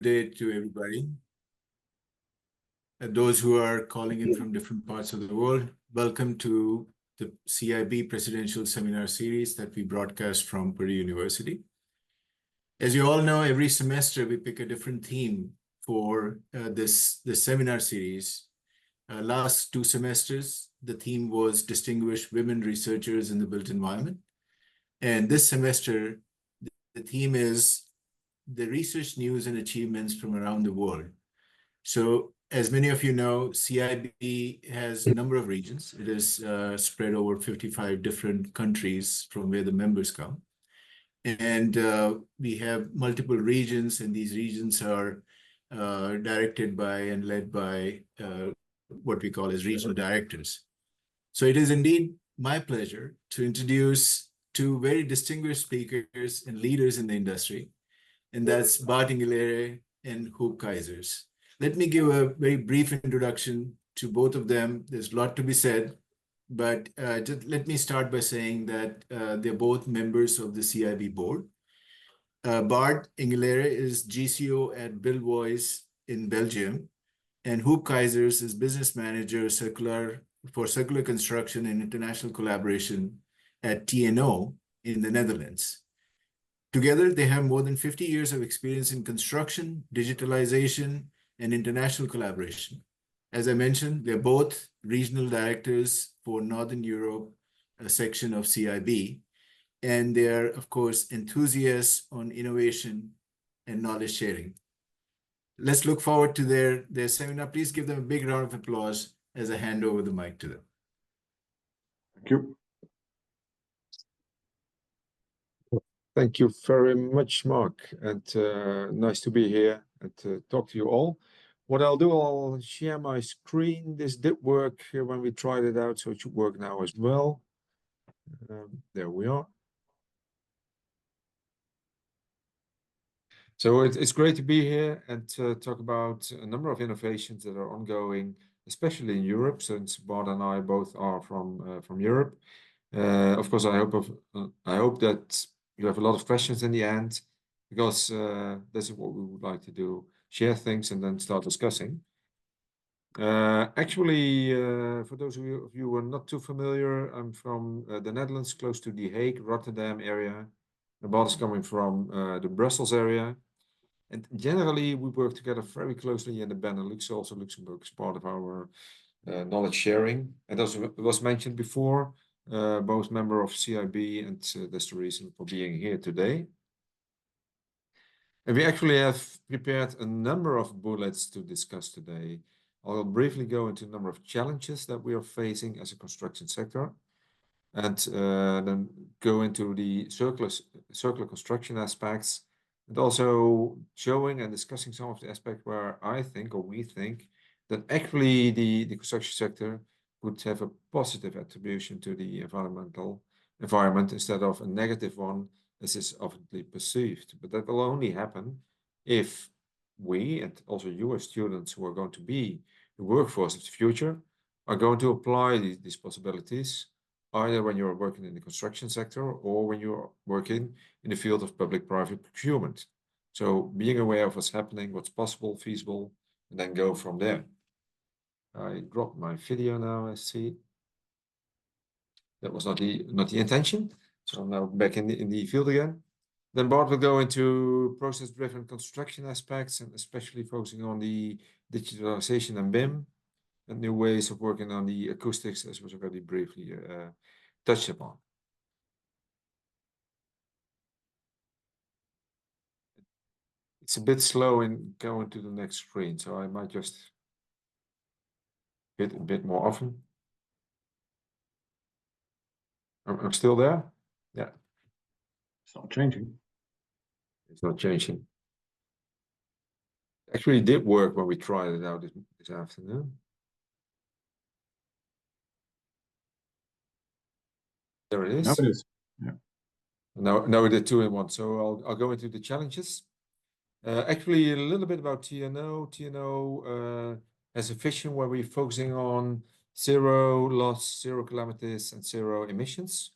day to everybody. Those who are calling in from different parts of the world, welcome to the CIB Presidential Seminar Series that we broadcast from Purdue University. As you all know, every semester we pick a different theme for this seminar series. Last 2 semesters, the theme was Distinguished Women Researchers in the Built Environment. And this semester, the theme is the research news and achievements from around the world. So as many of you know, CIB has a number of regions. It is spread over 55 different countries from where the members come. And we have multiple regions, and these regions are directed by and led by what we call as regional directors. So it is indeed my pleasure to introduce 2 very distinguished speakers and leaders in the industry, and that's Bart Ingelere and Huub Keijzers. Let me give a very brief introduction to both of them. There's a lot to be said, but just let me start by saying that they're both members of the CIB board. Bart Ingelere is GCO at Bilvoice in Belgium, and Huub Keijzers is business manager for circular construction and international collaboration at TNO in the Netherlands. Together, they have more than 50 years of experience in construction, digitalization, and international collaboration. As I mentioned, they're both regional directors for Northern Europe, a section of CIB, and they're, of course, enthusiasts on innovation and knowledge sharing. Let's look forward to their seminar. Please give them a big round of applause as I hand over the mic to them. Thank you. Thank you very much, Mark, and nice to be here and to talk to you all. What I'll do, I'll share my screen. This did work when we tried it out, so it should work now as well. There we are. So it's great to be here and to talk about a number of innovations that are ongoing, especially in Europe, since Bart and I both are from Europe. Of course, I hope that you have a lot of questions in the end, because this is what we would like to do, share things and then start discussing. Actually, for those of you who are not too familiar, I'm from the Netherlands, close to The Hague, Rotterdam area. Bart is coming from the Brussels area. And generally, we work together very closely in the Benelux. Also, Luxembourg is part of our knowledge sharing. And as was mentioned before, both member of CIB, and that's the reason for being here today. And we actually have prepared a number of bullets to discuss today. I'll briefly go into a number of challenges that we are facing as a construction sector, and then go into the circular construction aspects, and also showing and discussing some of the aspects where I think, or we think, that actually the construction sector would have a positive attribution to the environment instead of a negative one, as is often perceived. But that will only happen if we, and also you as students who are going to be the workforce of the future, are going to apply these possibilities, either when you're working in the construction sector or when you're working in the field of public-private procurement. So being aware of what's happening, what's possible, feasible, and then go from there. I dropped my video now, I see. That was not the intention. So I'm now back in the field again. Then Bart will go into process-driven construction aspects, and especially focusing on the digitalization and BIM, and new ways of working on the acoustics, as was already briefly touched upon. It's a bit slow in going to the next screen, so I might just hit a bit more often. I'm still there? Yeah. It's not changing. It's not changing. Actually, it did work when we tried it out this afternoon. There it is. Now it is. Yeah. Now we did 2 in 1. So I'll go into the challenges. Actually, a little bit about TNO. TNO has a vision where we're focusing on zero loss, zero calamities, and zero emissions.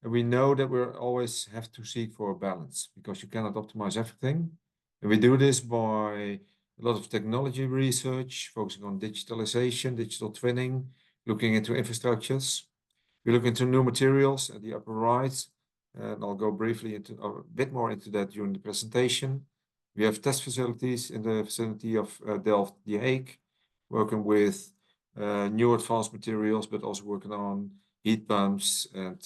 And we know that we always have to seek for a balance, because you cannot optimize everything. And we do this by a lot of technology research, focusing on digitalization, digital twinning, looking into infrastructures. We look into new materials at the upper right, and I'll go briefly into a bit more into that during the presentation. We have test facilities in the vicinity of Delft, The Hague, working with new advanced materials, but also working on heat pumps and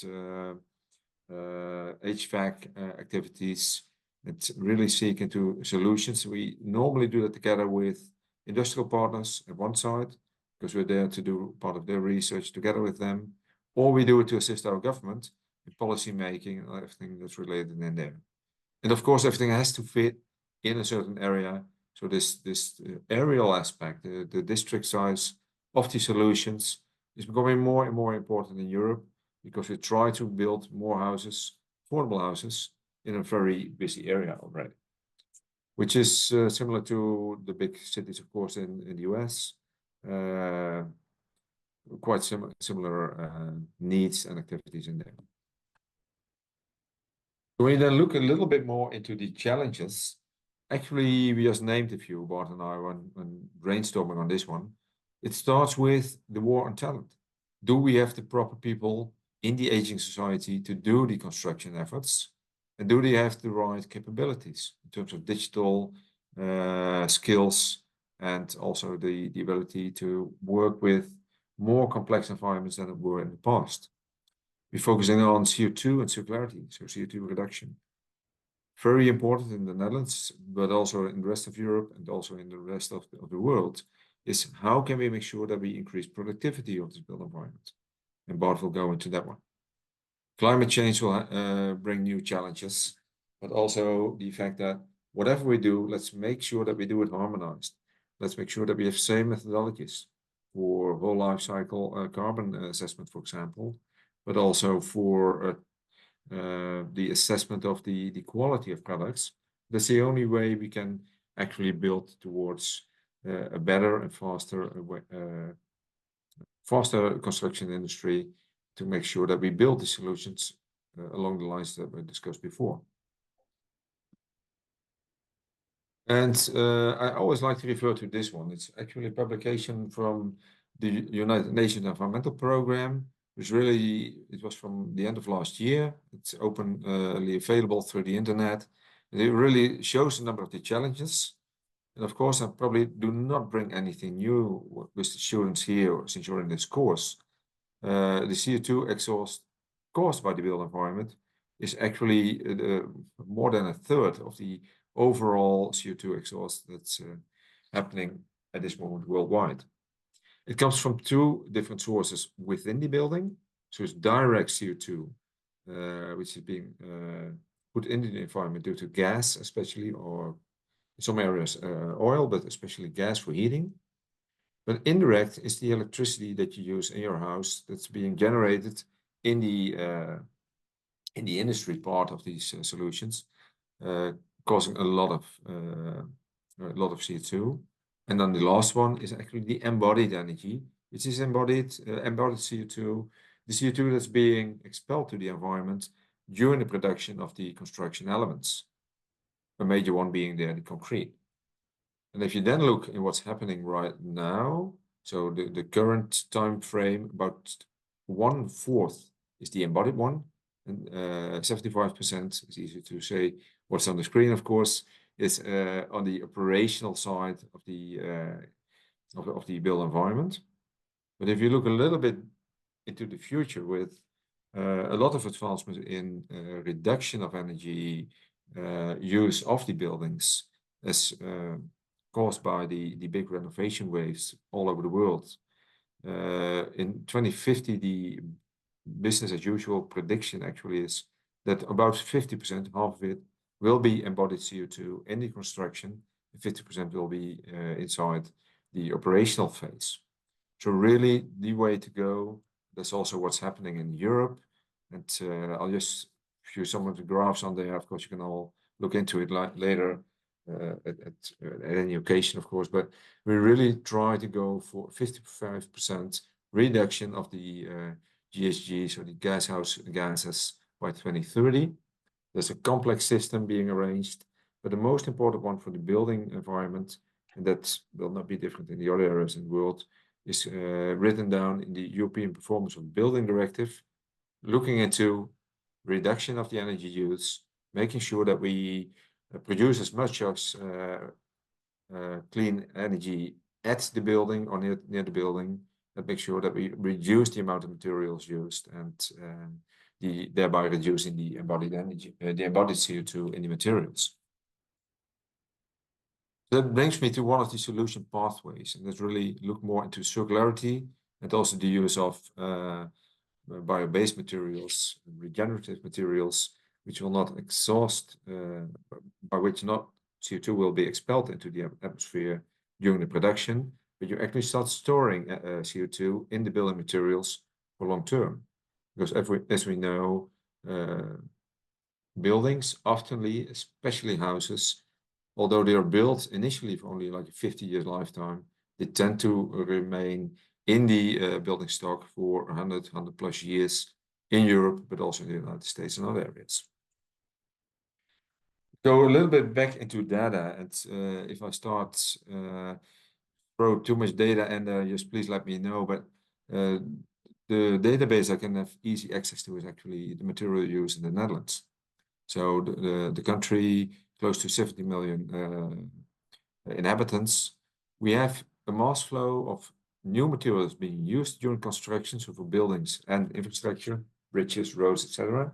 HVAC activities, and really seek into solutions. We normally do that together with industrial partners at one side, because we're there to do part of their research together with them, or we do it to assist our government in policy making and everything that's related in there. And of course, everything has to fit in a certain area. So this aerial aspect, the district size of the solutions is becoming more and more important in Europe, because we try to build more houses, affordable houses, in a very busy area already, which is similar to the big cities, of course, in the US. Quite similar needs and activities in there. When we then look a little bit more into the challenges, actually, we just named a few, Bart and I, when brainstorming on this one. It starts with the war on talent. Do we have the proper people in the aging society to do the construction efforts? And do they have the right capabilities in terms of digital skills, and also the ability to work with more complex environments than it were in the past? We're focusing on CO2 and circularity, so CO2 reduction. Very important in the Netherlands, but also in the rest of Europe and also in the rest of the world, is how can we make sure that we increase productivity of this built environment? And Bart will go into that one. Climate change will bring new challenges, but also the fact that whatever we do, let's make sure that we do it harmonized. Let's make sure that we have same methodologies for whole life cycle carbon assessment, for example, but also for the assessment of the quality of products. That's the only way we can actually build towards a better and faster construction industry, to make sure that we build the solutions along the lines that were discussed before. And I always like to refer to this one. It's actually a publication from the United Nations Environmental Program. It was from the end of last year. It's openly available through the internet. And it really shows a number of the challenges. And of course, I probably do not bring anything new with the students here since you're in this course. The CO2 exhaust caused by the built environment is actually more than a third of the overall CO2 exhaust that's happening at this moment worldwide. It comes from two different sources within the building. So it's direct CO2, which is being put into the environment due to gas, especially, or in some areas oil, but especially gas for heating. But indirect is the electricity that you use in your house that's being generated in the industry part of these solutions, causing a lot of CO2. And then the last one is actually the embodied energy, which is embodied CO2, the CO2 that's being expelled to the environment during the production of the construction elements. A major one being there, the concrete. And if you then look at what's happening right now, so the current time frame, about 1/4 is the embodied one, and 75% is easy to say. What's on the screen, of course, is on the operational side of the built environment. But if you look a little bit into the future with a lot of advancements in reduction of energy use of the buildings, as caused by the big renovation waves all over the world. In 2050, the business as usual prediction actually is that about 50%, half of it, will be embodied CO2 in the construction, and 50% will be inside the operational phase. So really the way to go. That's also what's happening in Europe. And I'll just show some of the graphs on there. Of course, you can all look into it later at any occasion, of course. But we really try to go for 55% reduction of the GHG, so the gashouse gases, by 2030. There's a complex system being arranged. but the most important one for the building environment, and that will not be different in the other areas in the world, is written down in the European Performance of Building Directive, looking into reduction of the energy use, making sure that we produce as much as clean energy at the building or near the building, that makes sure that we reduce the amount of materials used and thereby reducing the embodied energy, the embodied CO2 in the materials. That brings me to one of the solution pathways, and that's really look more into circularity and also the use of bio-based materials, regenerative materials, which will not exhaust, by which not CO2 will be expelled into the atmosphere during the production, but you actually start storing CO2 in the building materials for long term. Because as we know, buildings oftenly, especially houses, although they are built initially for only like a 50-year lifetime, they tend to remain in the building stock for 100 plus years in Europe, but also in the United States and other areas. Go a little bit back into data, and if I start throw too much data in there, just please let me know. But the database I can have easy access to is actually the material use in the Netherlands. So the country, close to 70 million inhabitants, we have a mass flow of new materials being used during construction, so for buildings and infrastructure, bridges, roads, etc.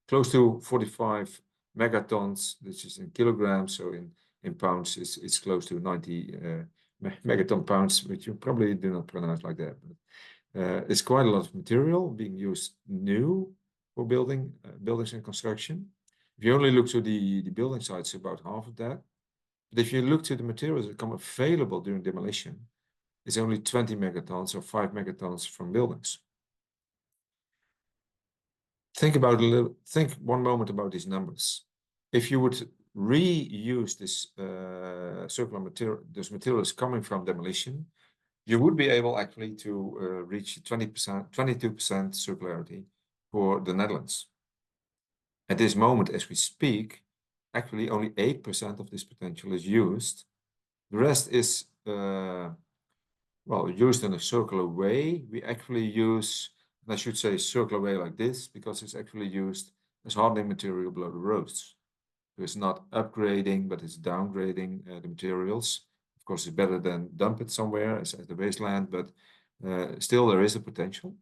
Close to 45 megatons, which is in kilograms, so in pounds, it's close to 90 megaton pounds, which you probably do not pronounce like that. But it's quite a lot of material being used new for buildings and construction. If you only look to the building sites, about half of that. But if you look to the materials that become available during demolition, it's only 20 megatons or 5 megatons from buildings. Think one moment about these numbers. If you would reuse this circular material, those materials coming from demolition, you would be able actually to reach 20%, 22% circularity for the Netherlands. At this moment, as we speak, actually only 8% of this potential is used. The rest is well, used in a circular way. We actually use, and I should say circular way like this, because it's actually used as hardening material below the roads. So it's not upgrading, but it's downgrading the materials. Of course, it's better than dump it somewhere as the wasteland, but still there is a potential.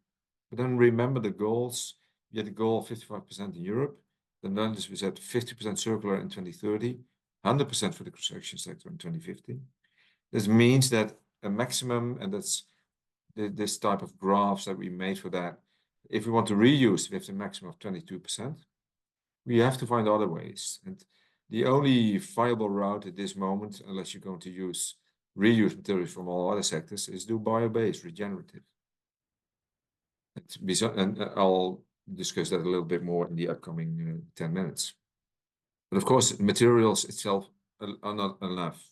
But then remember the goals. We had a goal of 55% in Europe. The Netherlands was at 50% circular in 2030, 100% for the construction sector in 2050. This means that a maximum, and that's this type of graphs that we made for that. If we want to reuse, we have the maximum of 22%. We have to find other ways. And the only viable route at this moment, unless you're going to reuse materials from all other sectors, is do bio-based, regenerative. And I'll discuss that a little bit more in the upcoming 10 minutes. But of course, materials itself are not enough.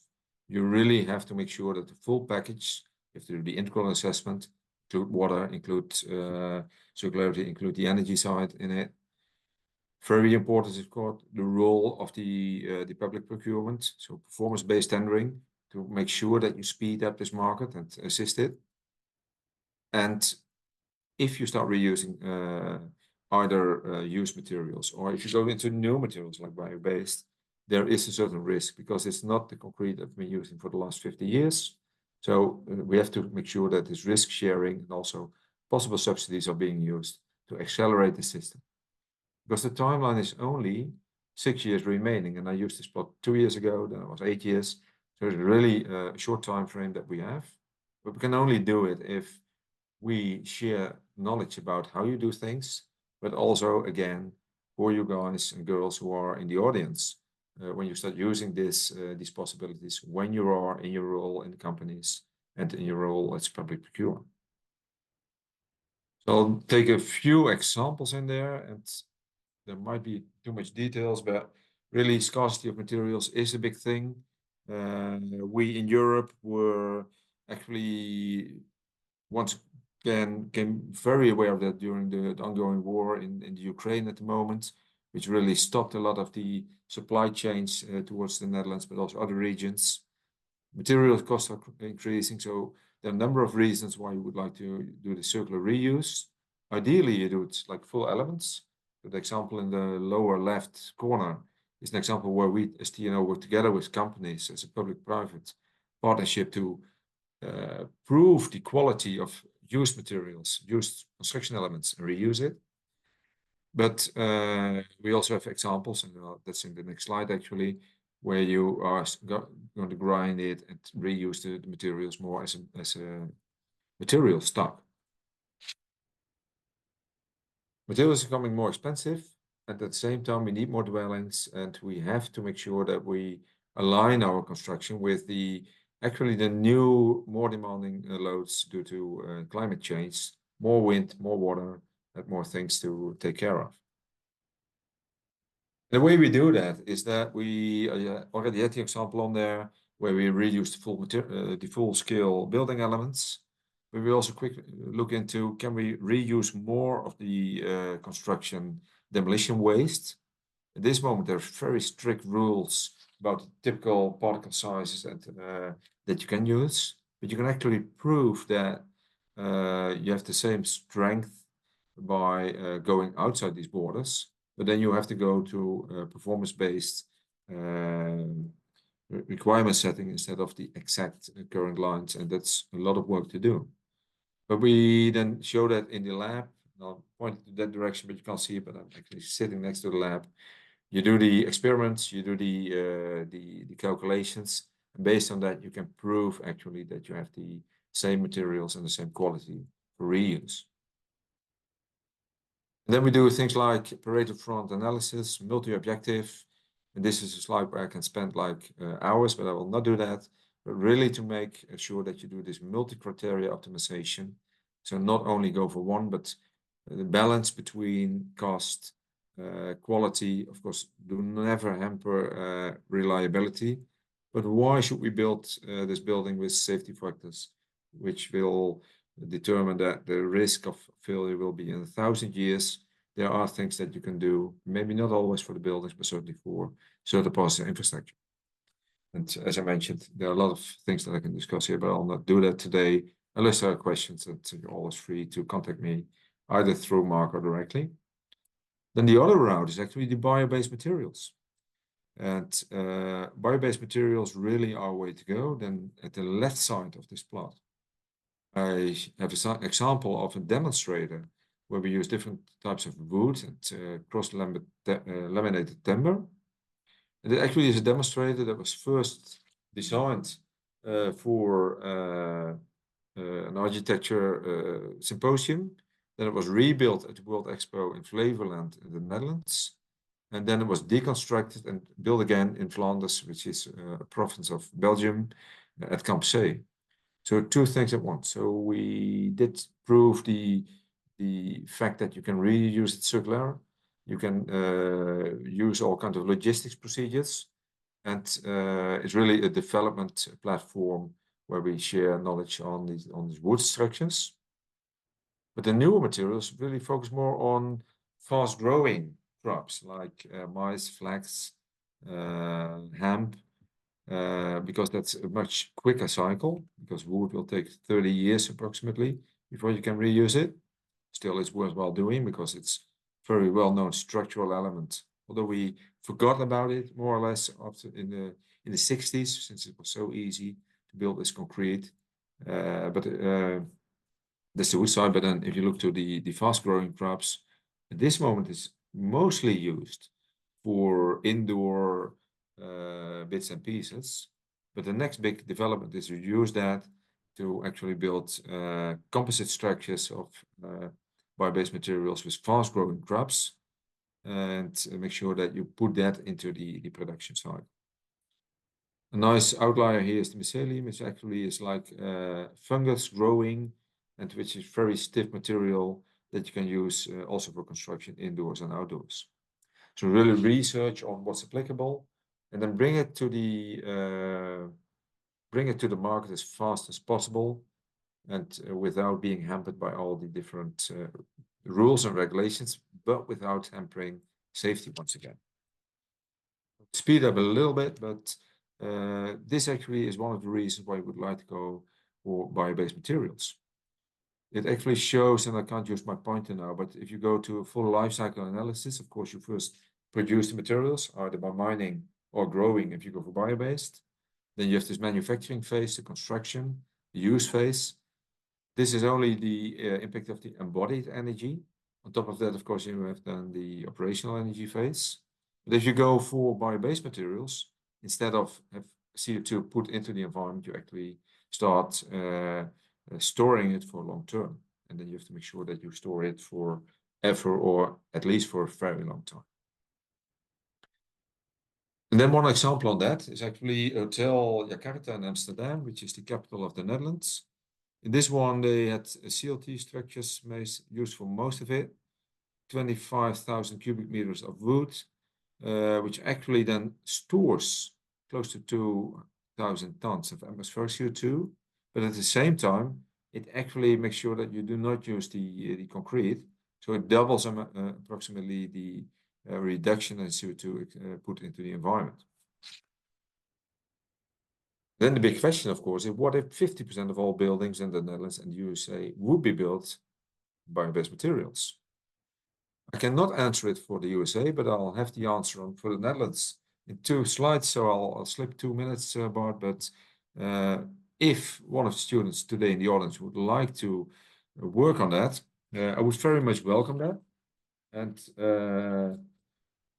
You really have to make sure that the full package, you have to do the integral assessment, include water, include circularity, include the energy side in it. Very important is, of course, the role of the public procurement, so performance-based tendering, to make sure that you speed up this market and assist it. And if you start reusing either used materials, or if you go into new materials like bio-based, there is a certain risk because it's not the concrete that we've been using for the last 50 years. So we have to make sure that this risk sharing and also possible subsidies are being used to accelerate the system. Because the timeline is only 6 years remaining, and I used this plot 2 years ago, then it was 8 years. So it's really a short time frame that we have, but we can only do it if we share knowledge about how you do things, but also, again, for you guys and girls who are in the audience, when you start using these possibilities, when you are in your role in the companies and in your role as public procurement. So I'll take a few examples in there, and there might be too much details, but really scarcity of materials is a big thing. We in Europe were actually once again became very aware of that during the ongoing war in the Ukraine at the moment, which really stopped a lot of the supply chains towards the Netherlands, but also other regions. Material costs are increasing, so there are a number of reasons why you would like to do the circular reuse. Ideally, you do it like full elements. So the example in the lower left corner is an example where we, as TNO, work together with companies as a public-private partnership to prove the quality of used materials, used construction elements, and reuse it. But we also have examples, and that's in the next slide actually, where you are going to grind it and reuse the materials more as a material stock. Materials are becoming more expensive, and at the same time we need more dwellings, and we have to make sure that we align our construction with the new more demanding loads due to climate change, more wind, more water, and more things to take care of. The way we do that is that we already had the example on there where we reuse the full scale building elements. But we also quickly look into, can we reuse more of the construction demolition waste? At this moment, there are very strict rules about typical particle sizes and that you can use, but you can actually prove that you have the same strength by going outside these borders. But then you have to go to performance-based requirement setting instead of the exact current lines, and that's a lot of work to do. But we then show that in the lab. I'll point to that direction, but you can't see it, but I'm actually sitting next to the lab. You do the experiments, you do the calculations, and based on that, you can prove actually that you have the same materials and the same quality for reuse. And then we do things like Pareto front analysis, multi-objective. And this is a slide where I can spend like hours, but I will not do that. But really to make sure that you do this multi-criteria optimization. So not only go for one, but the balance between cost, quality, of course, do never hamper reliability. But why should we build this building with safety factors, which will determine that the risk of failure will be in 1,000 years? There are things that you can do, maybe not always for the buildings, but certainly for certain parts of the infrastructure. And as I mentioned, there are a lot of things that I can discuss here, but I'll not do that today. Unless there are questions, that you're always free to contact me, either through Mark or directly. Then the other route is actually the bio-based materials. And bio-based materials really are a way to go. Then at the left side of this plot, I have an example of a demonstrator where we use different types of wood and cross-laminated timber. And it actually is a demonstrator that was first designed for an architecture symposium. Then it was rebuilt at the World Expo in Flevoland in the Netherlands. And then it was deconstructed and built again in Flanders, which is a province of Belgium, at Campsey. So two things at once. So we did prove the fact that you can reuse it circular. You can use all kinds of logistics procedures. And it's really a development platform where we share knowledge on these wood structures. But the newer materials really focus more on fast-growing crops like maize, flax, hemp, because that's a much quicker cycle, because wood will take 30 years approximately before you can reuse it. Still, it's worthwhile doing because it's very well-known structural element. Although we forgot about it more or less after in the 60s, since it was so easy to build this concrete. But that's the wood side. But then if you look to the fast-growing crops, at this moment it's mostly used for indoor bits and pieces. But the next big development is to use that to actually build composite structures of bio-based materials with fast-growing crops, and make sure that you put that into the production side. A nice outlier here is the mycelium, which actually is like fungus growing, and which is very stiff material that you can use also for construction indoors and outdoors. So really research on what's applicable, and then bring it to the market as fast as possible, and without being hampered by all the different rules and regulations, but without hampering safety once again. Speed up a little bit, but this actually is one of the reasons why we would like to go for bio-based materials. It actually shows, and I can't use my pointer now, but if you go to a full life cycle analysis, of course, you first produce the materials, either by mining or growing if you go for bio-based. Then you have this manufacturing phase, the construction, the use phase. This is only the impact of the embodied energy. On top of that, of course, you have then the operational energy phase. But if you go for bio-based materials, instead of have CO2 put into the environment, you actually start storing it for long term. And then you have to make sure that you store it for ever or at least for a very long time. And then one example on that is actually Hotel Jakarta in Amsterdam, which is the capital of the Netherlands. In this one, they had CLT structures used for most of it, 25,000 cubic meters of wood, which actually then stores close to 2,000 tons of atmospheric CO2. But at the same time, it actually makes sure that you do not use the concrete. So it doubles approximately the reduction in CO2 put into the environment. Then the big question, of course, is what if 50% of all buildings in the Netherlands and the USA would be built by bio-based materials? I cannot answer it for the USA, but I'll have the answer for the Netherlands in 2 slides. So I'll slip 2 minutes, Bart. But if one of the students today in the audience would like to work on that, I would very much welcome that. And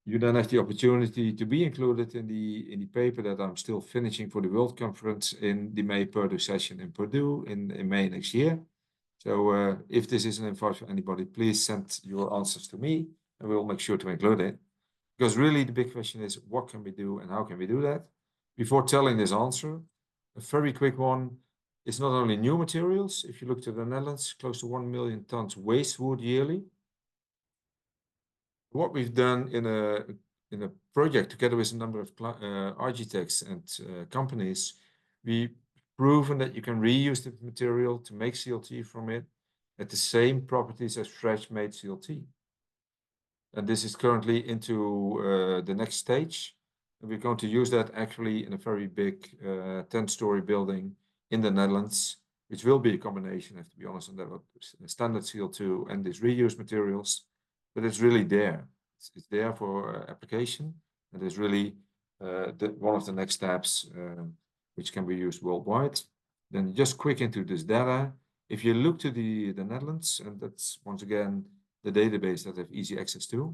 you then have the opportunity to be included in the paper that I'm still finishing for the World Conference in the May Purdue session in Purdue in May next year. So if this is an invite for anybody, please send your answers to me and we'll make sure to include it. Because really the big question is what can we do and how can we do that? Before telling this answer, a very quick one is not only new materials. If you look to the Netherlands, close to 1 million tons waste wood yearly. What we've done in a project together with a number of architects and companies, we've proven that you can reuse the material to make CLT from it at the same properties as fresh made CLT. And this is currently into the next stage. And we're going to use that actually in a very big 10-story building in the Netherlands, which will be a combination, I have to be honest, on that standard CO2 and these reused materials. But it's really there. It's there for application, and it's really one of the next steps which can be used worldwide. Then just quick into this data. If you look to the Netherlands, and that's once again the database that I have easy access to,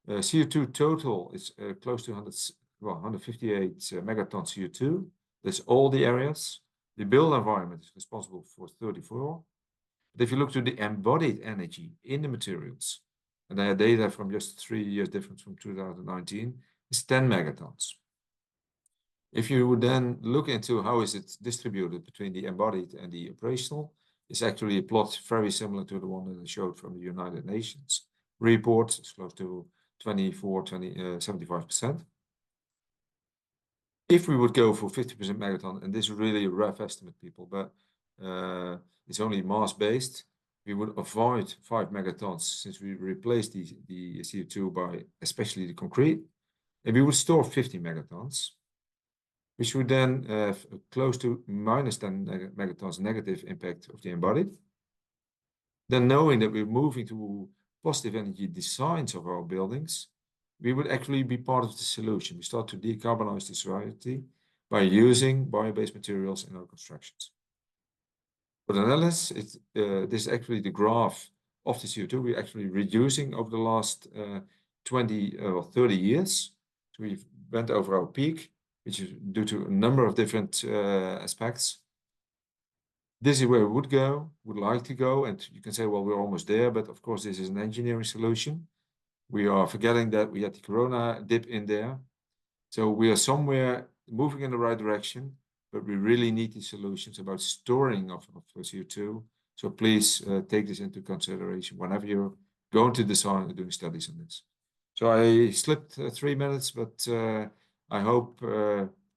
CO2 total is close to 158 megatons CO2. That's all the areas. The built environment is responsible for 34. But if you look to the embodied energy in the materials, and I had data from just 3 years difference from 2019, it's 10 megatons. If you would then look into how is it distributed between the embodied and the operational, it's actually a plot very similar to the one that I showed from the United Nations report. It's close to 75%. If we would go for 50% megaton, and this is really a rough estimate, people, but it's only mass-based, we would avoid 5 megatons since we replaced the CO2 by especially the concrete, and we would store 50 megatons, which would then have close to minus 10 megatons negative impact of the embodied. Then knowing that we're moving to positive energy designs of our buildings, we would actually be part of the solution. We start to decarbonize the society by using bio-based materials in our constructions. For the Netherlands, this is actually the graph of the CO2 we're actually reducing over the last 20 or 30 years. So we went over our peak, which is due to a number of different aspects. This is where we would like to go, and you can say, well, we're almost there, but of course, this is an engineering solution. We are forgetting that we had the Corona dip in there. So we are somewhere moving in the right direction, but we really need these solutions about storing of CO2. So please take this into consideration whenever you're going to design and doing studies on this. So I slipped 3 minutes, but I hope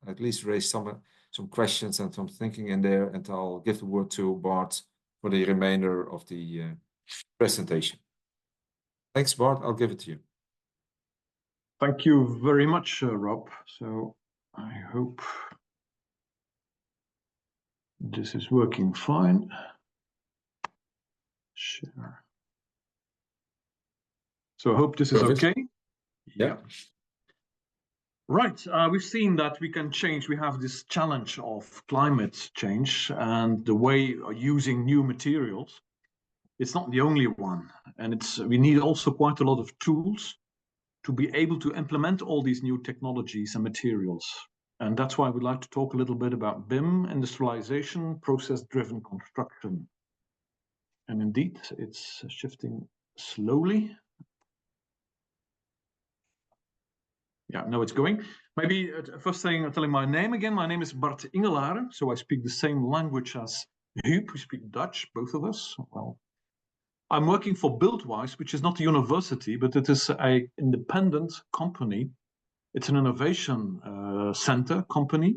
at least raise some questions and some thinking in there, and I'll give the word to Bart for the remainder of the presentation. Thanks, Bart. I'll give it to you. Thank you very much, Rob. So I hope this is working fine. Share. So I hope this is Perfect. okay. Yeah. Right, we've seen that we can change. We have this challenge of climate change and the way of using new materials. It's not the only one, and we need also quite a lot of tools to be able to implement all these new technologies and materials. And that's why we'd like to talk a little bit about BIM, industrialization, process-driven construction. And indeed, it's shifting slowly. Yeah, no, it's going. Maybe first thing, telling my name again. My name is Bart Ingelaren, so I speak the same language as Huub. We speak Dutch, both of us. Well, I'm working for Buildwise, which is not a university, but it is an independent company. It's an innovation center company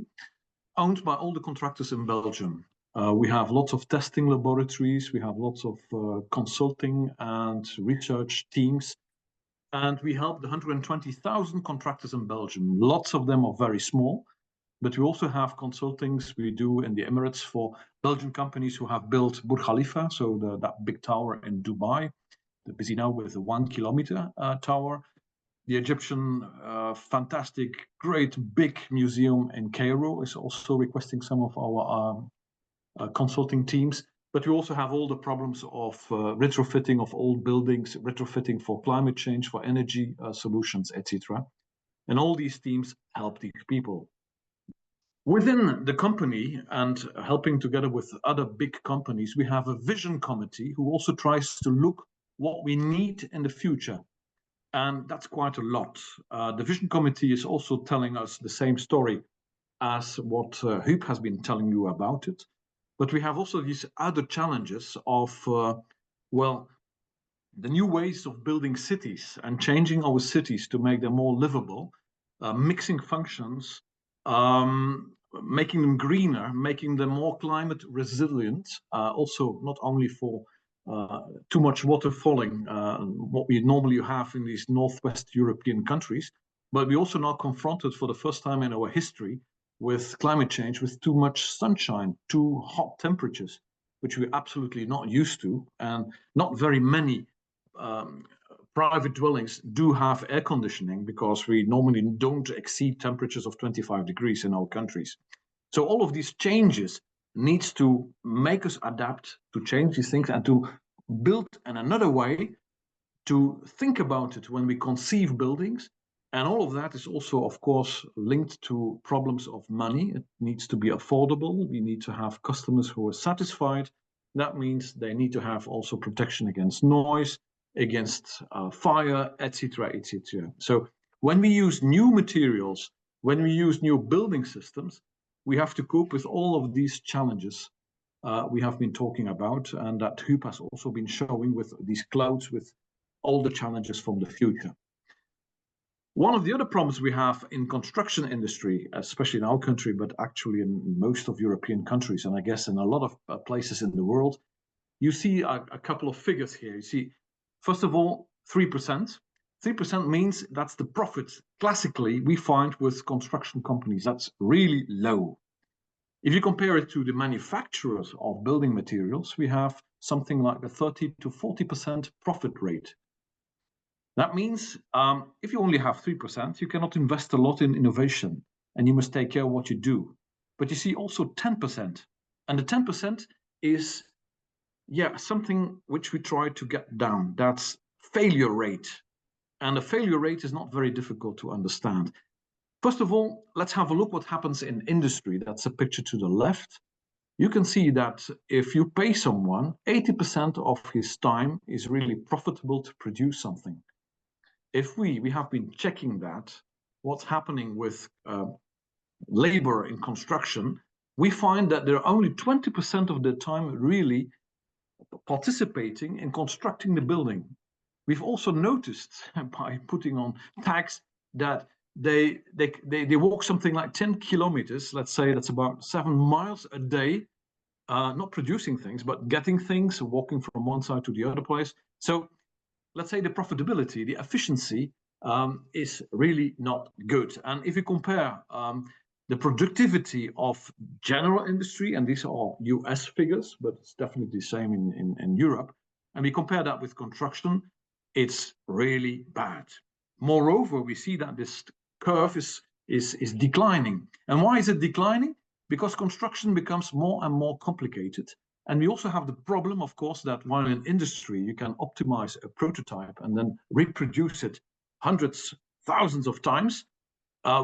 owned by all the contractors in Belgium. We have lots of testing laboratories, we have lots of consulting and research teams, and we help the 120,000 contractors in Belgium. Lots of them are very small, but we also have consultings we do in the Emirates for Belgian companies who have built Burj Khalifa, so that big tower in Dubai. They're busy now with the 1 kilometer tower. The Egyptian fantastic, great, big museum in Cairo is also requesting some of our consulting teams. But we also have all the problems of retrofitting of old buildings, retrofitting for climate change, for energy solutions, etc. And all these teams help these people. Within the company and helping together with other big companies, we have a vision committee who also tries to look what we need in the future. And that's quite a lot. The Vision Committee is also telling us the same story as what Huub has been telling you about it. But we have also these other challenges of, well, the new ways of building cities and changing our cities to make them more livable, mixing functions, making them greener, making them more climate resilient, also not only for too much water falling, what we normally have in these Northwest European countries, but we also now confronted for the first time in our history with climate change, with too much sunshine, too hot temperatures, which we're absolutely not used to, and not very many private dwellings do have air conditioning because we normally don't exceed temperatures of 25 degrees in our countries. So all of these changes needs to make us adapt to change these things and to build in another way, to think about it when we conceive buildings. And all of that is also, of course, linked to problems of money. It needs to be affordable. We need to have customers who are satisfied. That means they need to have also protection against noise, against fire, etc., etc. So when we use new materials, when we use new building systems, we have to cope with all of these challenges we have been talking about, and that Huub has also been showing with these clouds, with all the challenges from the future. One of the other problems we have in construction industry, especially in our country, but actually in most of European countries, and I guess in a lot of places in the world, you see a couple of figures here. You see, first of all, 3%. 3% means that's the profit classically we find with construction companies. That's really low. If you compare it to the manufacturers of building materials, we have something like a 30 to 40% profit rate. That means if you only have 3%, you cannot invest a lot in innovation, and you must take care of what you do. But you see also 10%, and the 10% is something which we try to get down. That's failure rate. And the failure rate is not very difficult to understand. First of all, let's have a look what happens in industry. That's a picture to the left. You can see that if you pay someone, 80% of his time is really profitable to produce something. If we have been checking that, what's happening with labor in construction, we find that there are only 20% of the time really participating in constructing the building. We've also noticed by putting on tags that they walk something like 10 kilometers, let's say that's about 7 miles a day, not producing things, but getting things, walking from one side to the other place. So let's say the profitability, the efficiency is really not good. And if you compare the productivity of general industry, and these are US figures, but it's definitely the same in Europe, and we compare that with construction, it's really bad. Moreover, we see that this curve is declining. And why is it declining? Because construction becomes more and more complicated. And we also have the problem, of course, that while in industry you can optimize a prototype and then reproduce it hundreds, thousands of times,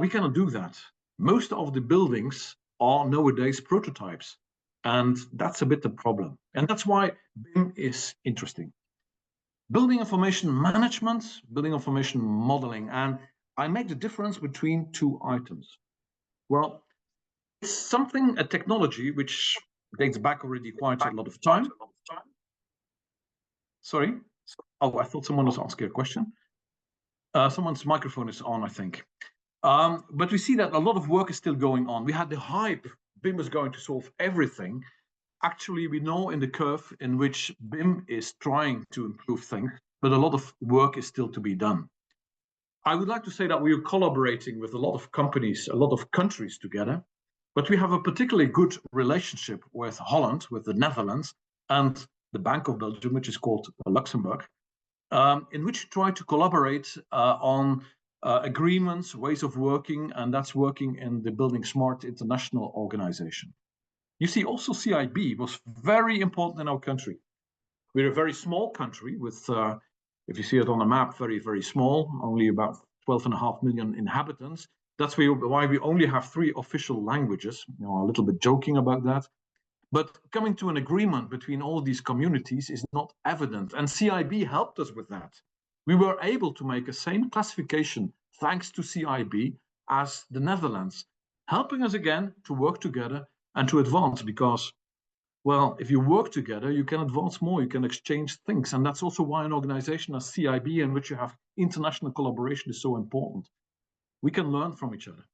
we cannot do that. Most of the buildings are nowadays prototypes, and that's a bit the problem. And that's why BIM is interesting. Building information management, building information modeling, and I make the difference between two items. Well, it's something, a technology which dates back already quite a lot of time. Sorry? Oh, I thought someone was asking a question. Someone's microphone is on, I think. But we see that a lot of work is still going on. We had the hype, BIM is going to solve everything. Actually, we know in the curve in which BIM is trying to improve things, but a lot of work is still to be done. I would like to say that we are collaborating with a lot of companies, a lot of countries together, but we have a particularly good relationship with Holland, with the Netherlands, and the Bank of Belgium, which is called Luxembourg, in which we try to collaborate on agreements, ways of working, and that's working in the Building Smart International organization. You see, also CIB was very important in our country. We're a very small country with, if you see it on the map, very, very small, only about 12.5 million inhabitants. That's why we only have 3 official languages. You know, a little bit joking about that. But coming to an agreement between all these communities is not evident. And CIB helped us with that. We were able to make a same classification thanks to CIB as the Netherlands, helping us again to work together and to advance, because, well, if you work together, you can advance more, you can exchange things. And that's also why an organization as CIB, in which you have international collaboration, is so important. We can learn from each other.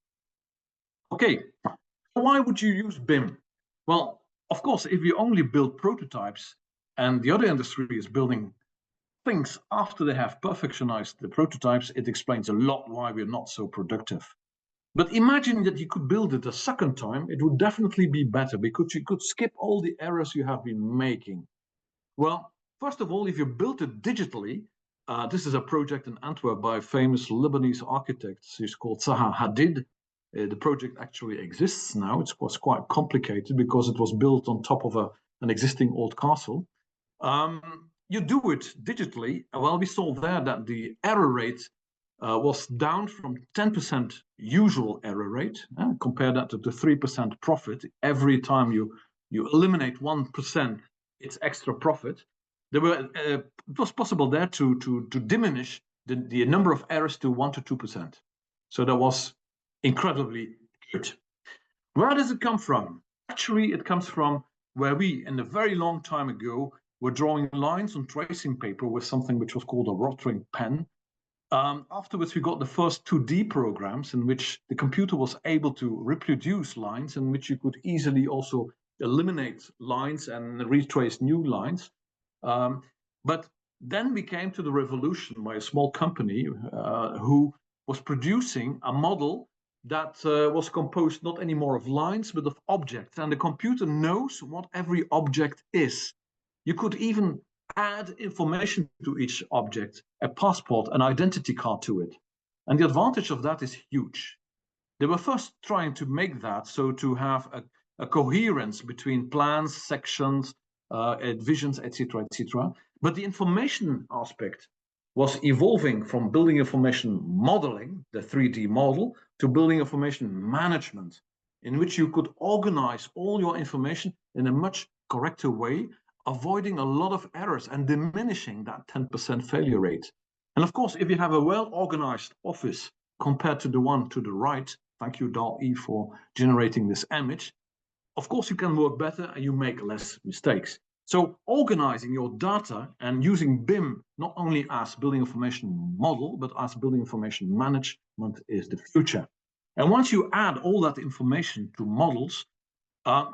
Okay, why would you use BIM? Well, of course, if you only build prototypes and the other industry is building things after they have perfectionized the prototypes, it explains a lot why we're not so productive. But imagine that you could build it a second time, it would definitely be better because you could skip all the errors you have been making. Well, first of all, if you built it digitally, this is a project in Antwerp by famous Lebanese architect. He's called Zaha Hadid. The project actually exists now. It was quite complicated because it was built on top of an existing old castle. You do it digitally. Well, we saw there that the error rate was down from 10% usual error rate. Compare that to the 3% profit. Every time you eliminate 1%, it's extra profit. It was possible there to diminish the number of errors to 1 to 2%. So that was incredibly good. Where does it come from? Actually, it comes from where we, in a very long time ago, were drawing lines on tracing paper with something which was called a rotring pen. Afterwards, we got the first 2D programs in which the computer was able to reproduce lines, in which you could easily also eliminate lines and retrace new lines. But then we came to the revolution by a small company who was producing a model that was composed not anymore of lines, but of objects. And the computer knows what every object is. You could even add information to each object, a passport, an identity card to it. And the advantage of that is huge. They were first trying to make that so to have a coherence between plans, sections, visions, etc., etc. But the information aspect was evolving from building information modeling, the 3D model, to building information management, in which you could organize all your information in a much correcter way, avoiding a lot of errors and diminishing that 10% failure rate. And of course, if you have a well-organized office compared to the one to the right, thank you, DAL-E, for generating this image, of course you can work better and you make less mistakes. So organizing your data and using BIM not only as building information model, but as building information management is the future. And once you add all that information to models,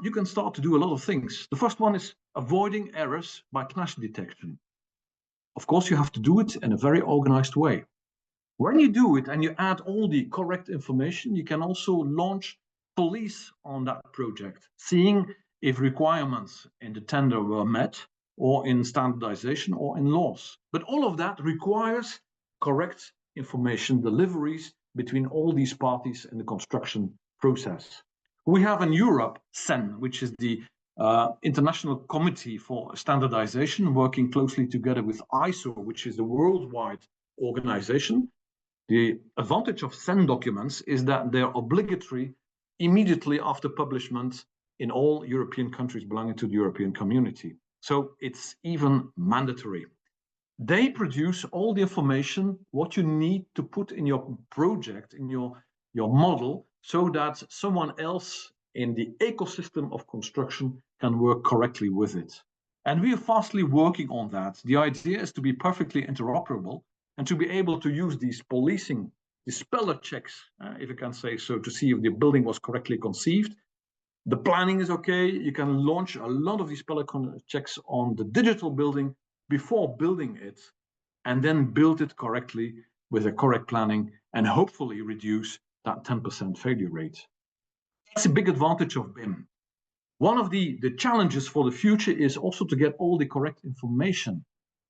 you can start to do a lot of things. The first one is avoiding errors by clash detection. Of course, you have to do it in a very organized way. When you do it and you add all the correct information, you can also launch police on that project, seeing if requirements in the tender were met, or in standardization, or in laws. But all of that requires correct information deliveries between all these parties in the construction process. We have in Europe CEN, which is the International Committee for Standardization, working closely together with ISO, which is the worldwide organization. The advantage of CEN documents is that they're obligatory immediately after publishment in all European countries belonging to the European community. So it's even mandatory. They produce all the information, what you need to put in your project, in your model, so that someone else in the ecosystem of construction can work correctly with it. And we are fastly working on that. The idea is to be perfectly interoperable and to be able to use these policing, the speller checks, if you can say so, to see if the building was correctly conceived. The planning is okay. You can launch a lot of these speller checks on the digital building before building it, and then build it correctly with a correct planning, and hopefully reduce that 10% failure rate. That's a big advantage of BIM. One of the challenges for the future is also to get all the correct information.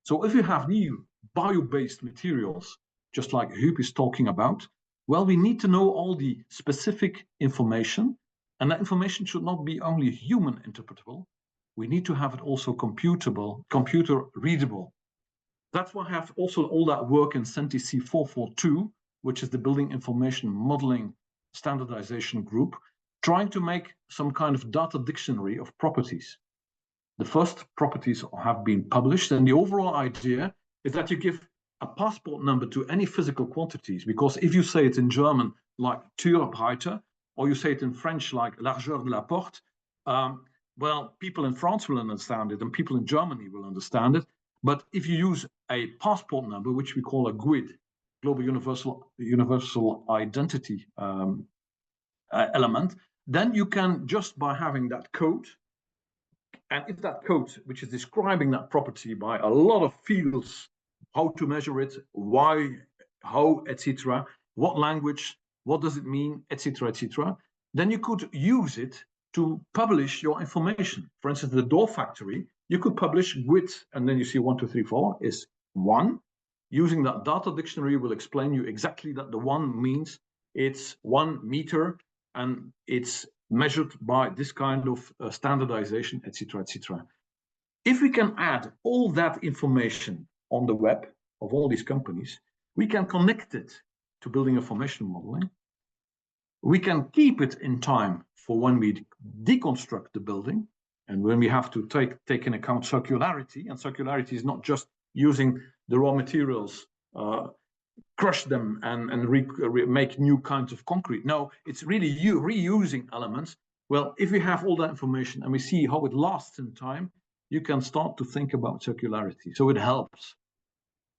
So if you have new bio-based materials, just like Huub is talking about, well, we need to know all the specific information, and that information should not be only human interpretable. We need to have it also computable, computer readable. That's why I have also all that work in CENTIC 442, which is the Building Information Modeling Standardization Group, trying to make some kind of data dictionary of properties. The first properties have been published, and the overall idea is that you give a passport number to any physical quantities, because if you say it in German like Türbreite, or you say it in French like largeur de la porte, well, people in France will understand it and people in Germany will understand it. But if you use a passport number, which we call a GUID, Global Universal Identity element, then you can, just by having that code, and if that code, which is describing that property by a lot of fields, how to measure it, why, how, etc., what language, what does it mean, etc., etc., then you could use it to publish your information. For instance, the door factory, you could publish width, and then you see 1, 2, 3, 4 is 1. Using that data dictionary will explain you exactly that the 1 means it's 1 meter and it's measured by this kind of standardization, etc., etc. If we can add all that information on the web of all these companies, we can connect it to building information modeling. We can keep it in time for when we deconstruct the building, and when we have to take in account circularity. And circularity is not just using the raw materials, crush them and make new kinds of concrete. No, it's really reusing elements. Well, if we have all that information and we see how it lasts in time, you can start to think about circularity. So it helps.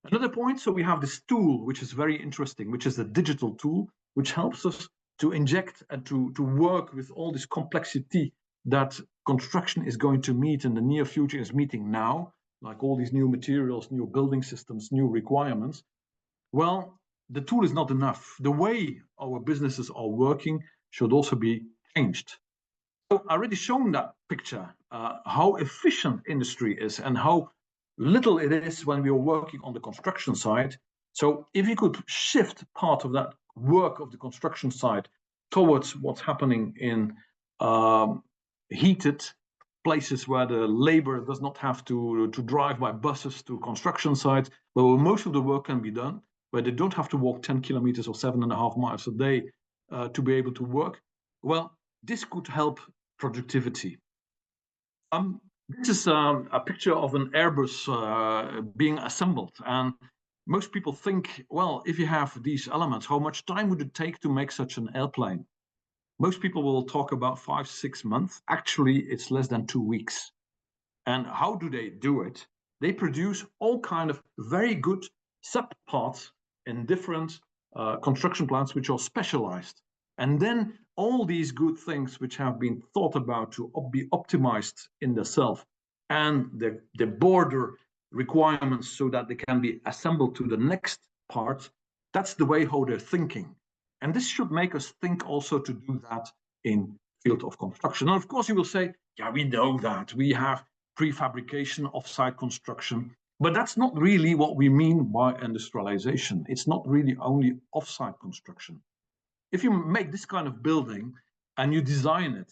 Another point, so we have this tool, which is very interesting, which is a digital tool, which helps us to inject and to work with all this complexity that construction is going to meet in the near future, is meeting now, like all these new materials, new building systems, new requirements. Well, the tool is not enough. The way our businesses are working should also be changed. So I already shown that picture, how efficient industry is and how little it is when we are working on the construction side. So if you could shift part of that work of the construction side towards what's happening in heated places where the labor does not have to drive by buses to construction sites, but where most of the work can be done, where they don't have to walk 10 kilometers or 7.5 miles a day to be able to work, well, this could help productivity. This is a picture of an Airbus being assembled, and most people think, well, if you have these elements, how much time would it take to make such an airplane? Most people will talk about 5-6 months. Actually, it's less than 2 weeks. And how do they do it? They produce all kind of very good subparts in different construction plants which are specialized. And then all these good things which have been thought about to be optimized in the self, and the border requirements so that they can be assembled to the next part, That's the way how they're thinking. And this should make us think also to do that in field of construction. And of course, you will say, yeah, we know that. We have prefabrication, offsite construction. But that's not really what we mean by industrialization. It's not really only offsite construction. If you make this kind of building and you design it,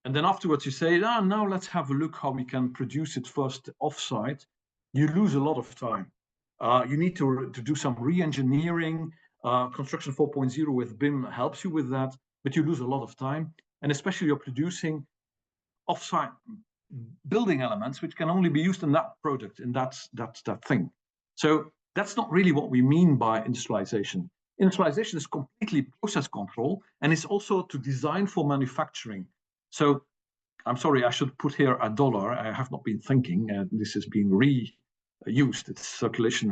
and then afterwards you say, now let's have a look how we can produce it first offsite, you lose a lot of time. You need to do some re-engineering. Construction 4.0 with BIM helps you with that, but you lose a lot of time. And especially you're producing offsite building elements which can only be used in that product, and that's that thing. So that's not really what we mean by industrialization. Industrialization is completely process control, and it's also to design for manufacturing. So I'm sorry, I should put here $1. I have not been thinking. This is being reused. It's circulation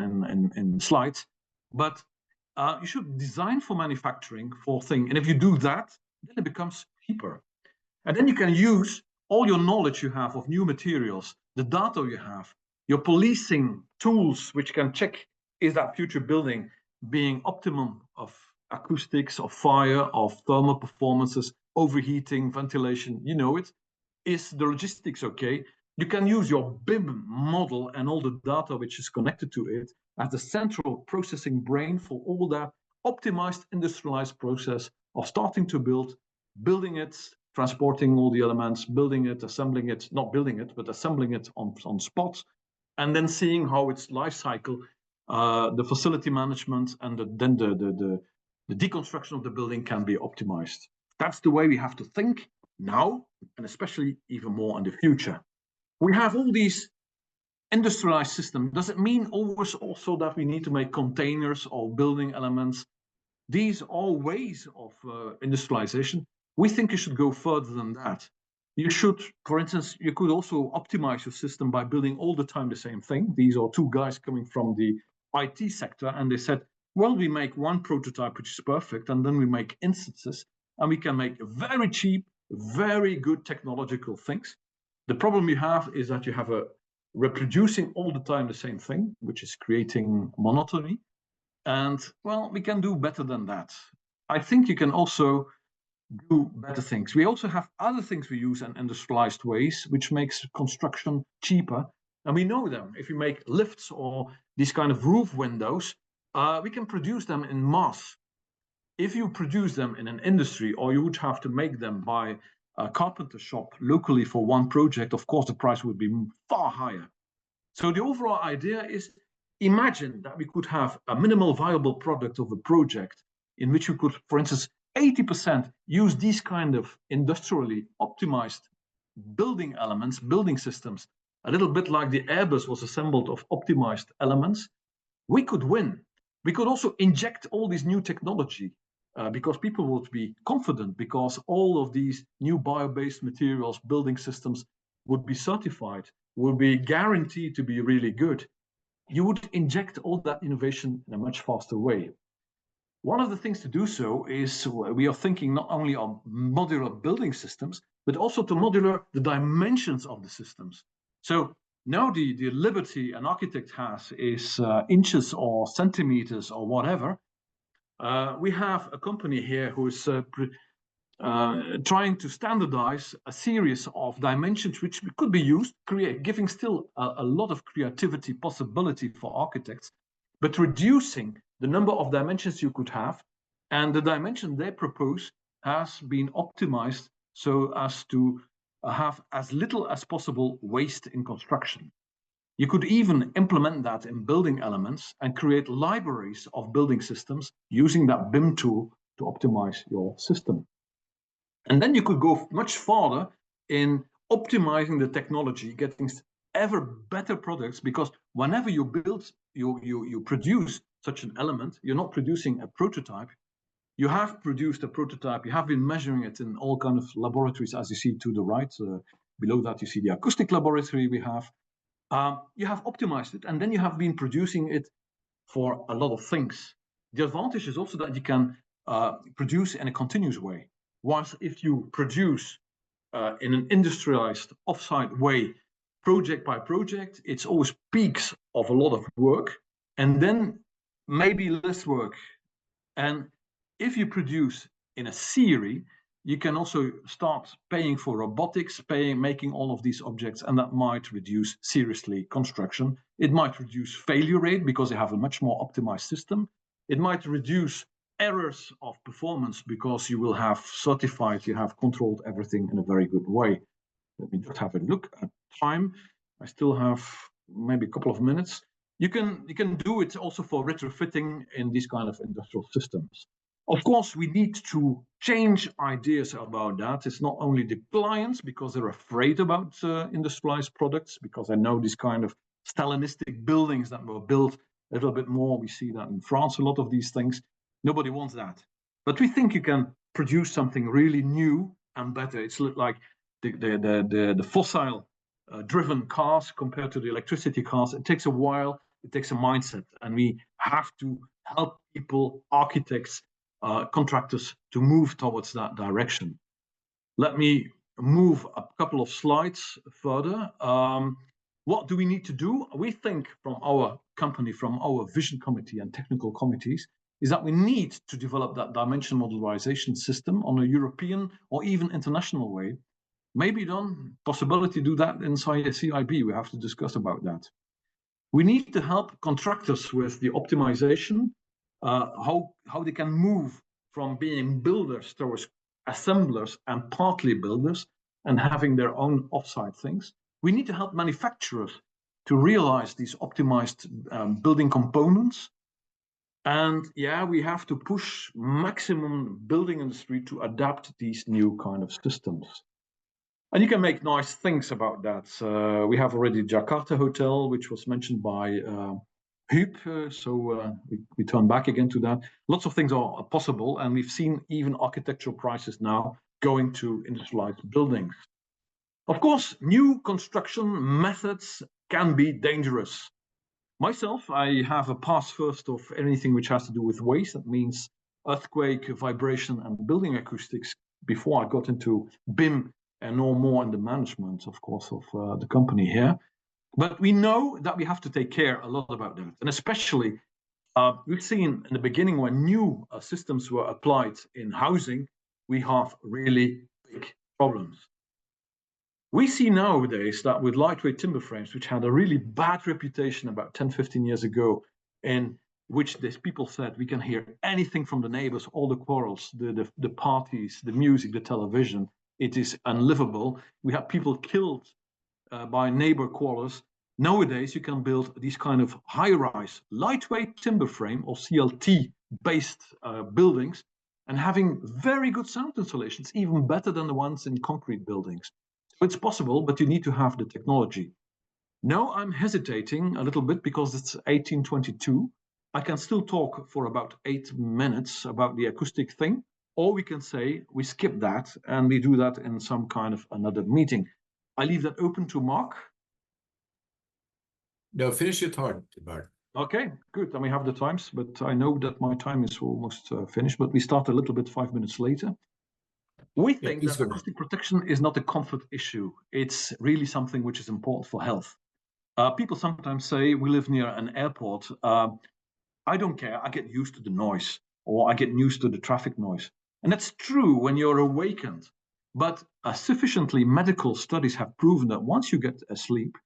in slides. But you should design for manufacturing for thing. And if you do that, then it becomes cheaper. And then you can use all your knowledge you have of new materials, the data you have, your policing tools, which can check, is that future building being optimum of acoustics, of fire, of thermal performances, overheating, ventilation, you know it. Is the logistics okay? You can use your BIM model and all the data which is connected to it as the central processing brain for all that optimized industrialized process of starting to build, building it, transporting all the elements, building it, assembling it, not building it, but assembling it on spot, and then seeing how its life cycle, the facility management, and then the deconstruction of the building can be optimized. That's the way we have to think now, and especially even more in the future. We have all these industrialized systems. Does it mean always also that we need to make containers or building elements? These are ways of industrialization. We think you should go further than that. You should, for instance, you could also optimize your system by building all the time the same thing. These are two guys coming from the IT sector, and they said, well, we make one prototype which is perfect, and then we make instances, and we can make very cheap, very good technological things. The problem you have is that you have a reproducing all the time the same thing, which is creating monotony. And well, we can do better than that. I think you can also do better things. We also have other things we use in industrialized ways, which makes construction cheaper. And we know them. If you make lifts or these kind of roof windows, we can produce them in mass. If you produce them in an industry, or you would have to make them by a carpenter shop locally for one project, of course, the price would be far higher. So the overall idea is, imagine that we could have a minimal viable product of a project in which you could, for instance, 80% use these kind of industrially optimized building elements, building systems, a little bit like the Airbus was assembled of optimized elements. We could win. We could also inject all this new technology because people would be confident, because all of these new bio-based materials, building systems would be certified, would be guaranteed to be really good. You would inject all that innovation in a much faster way. One of the things to do so is we are thinking not only on modular building systems, but also to modular the dimensions of the systems. So now the liberty an architect has is inches or centimeters or whatever. We have a company here who is trying to standardize a series of dimensions which could be used, giving still a lot of creativity possibility for architects, but reducing the number of dimensions you could have. And the dimension they propose has been optimized so as to have as little as possible waste in construction. You could even implement that in building elements and create libraries of building systems using that BIM tool to optimize your system. And then you could go much farther in optimizing the technology, getting ever better products, because whenever you build, you produce such an element, you're not producing a prototype. You have produced a prototype, you have been measuring it in all kinds of laboratories, as you see to the right. Below that, you see the acoustic laboratory we have. You have optimized it, and then you have been producing it for a lot of things. The advantage is also that you can produce in a continuous way. Once if you produce in an industrialized offsite way, project by project, it's always peaks of a lot of work, and then maybe less work And if you produce in a series, you can also start paying for robotics, making all of these objects, and that might reduce seriously construction. It might reduce failure rate because you have a much more optimized system. It might reduce errors of performance because you will have certified, you have controlled everything in a very good way. Let me just have a look at time. I still have maybe a couple of minutes. You can do it also for retrofitting in these kind of industrial systems. Of course, we need to change ideas about that. It's not only the clients because they're afraid about industrialized products, because I know these kind of Stalinistic buildings that were built a little bit more. We see that in France, a lot of these things. Nobody wants that. But we think you can produce something really new and better. It's like the fossil driven cars compared to the electricity cars. It takes a while, it takes a mindset, and we have to help people, architects, contractors to move towards that direction. Let me move a couple of slides further. What do we need to do? We think from our company, from our vision committee and technical committees, is that we need to develop that dimension modularization system on a European or even international way. Maybe then possibility to do that inside CIB. We have to discuss about that. We need to help contractors with the optimization, how they can move from being builders towards assemblers and partly builders and having their own offsite things. We need to help manufacturers to realize these optimized building components. And yeah, we have to push maximum building industry to adapt these new kind of systems. And you can make nice things about that. We have already Jakarta Hotel, which was mentioned by Huub. So we turn back again to that. Lots of things are possible, and we've seen even architectural prices now going to industrialized buildings. Of course, new construction methods can be dangerous. Myself, I have a pass first of anything which has to do with waste. That means earthquake, vibration, and building acoustics before I got into BIM and no more in the management, of course, of the company here. But we know that we have to take care a lot about that. And especially, we've seen in the beginning when new systems were applied in housing, we have really big problems. We see nowadays that with lightweight timber frames, which had a really bad reputation about 10, 15 years ago, in which these people said we can hear anything from the neighbors, all the quarrels, the parties, the music, the television, it is unlivable. We have people killed by neighbor quarrels. Nowadays, you can build these kind of high-rise, lightweight timber frame or CLT-based buildings and having very good sound insulations, even better than the ones in concrete buildings. So it's possible, but you need to have the technology. Now I'm hesitating a little bit because it's 1822. I can still talk for about 8 minutes about the acoustic thing, or we can say we skip that and we do that in some kind of another meeting. I leave that open to Mark. No, finish your thought, Bart. Okay, good. Then we have the times, but I know that my time is almost finished, but we start a little bit 5 minutes later. We think that acoustic protection is not a comfort issue. It's really something which is important for health. People sometimes say we live near an airport. I don't care. I get used to the noise, or I get used to the traffic noise. And that's true when you're awakened. But sufficiently medical studies have proven that once you get asleep,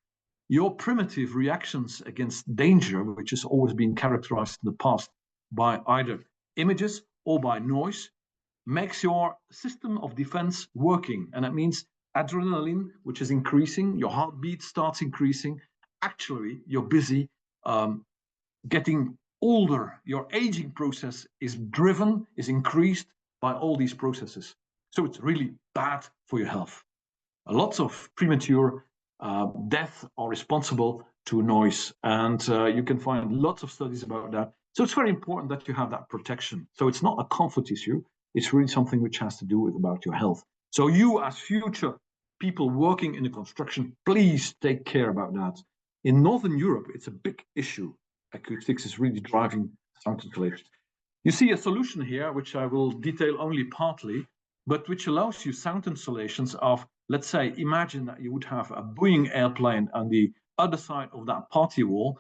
your primitive reactions against danger, which has always been characterized in the past by either images or by noise, makes your system of defense working. And that means adrenaline, which is increasing, your heartbeat starts increasing. Actually, you're busy getting older. Your aging process is increased by all these processes. So it's really bad for your health. Lots of premature death are responsible to noise. And you can find lots of studies about that. So it's very important that you have that protection. So it's not a comfort issue. It's really something which has to do with about your health. So you as future people working in the construction, please take care about that. In Northern Europe, it's a big issue. Acoustics is really driving sound insulation. You see a solution here, which I will detail only partly, but which allows you sound insulations of, let's say, imagine that you would have a Boeing airplane on the other side of that party wall.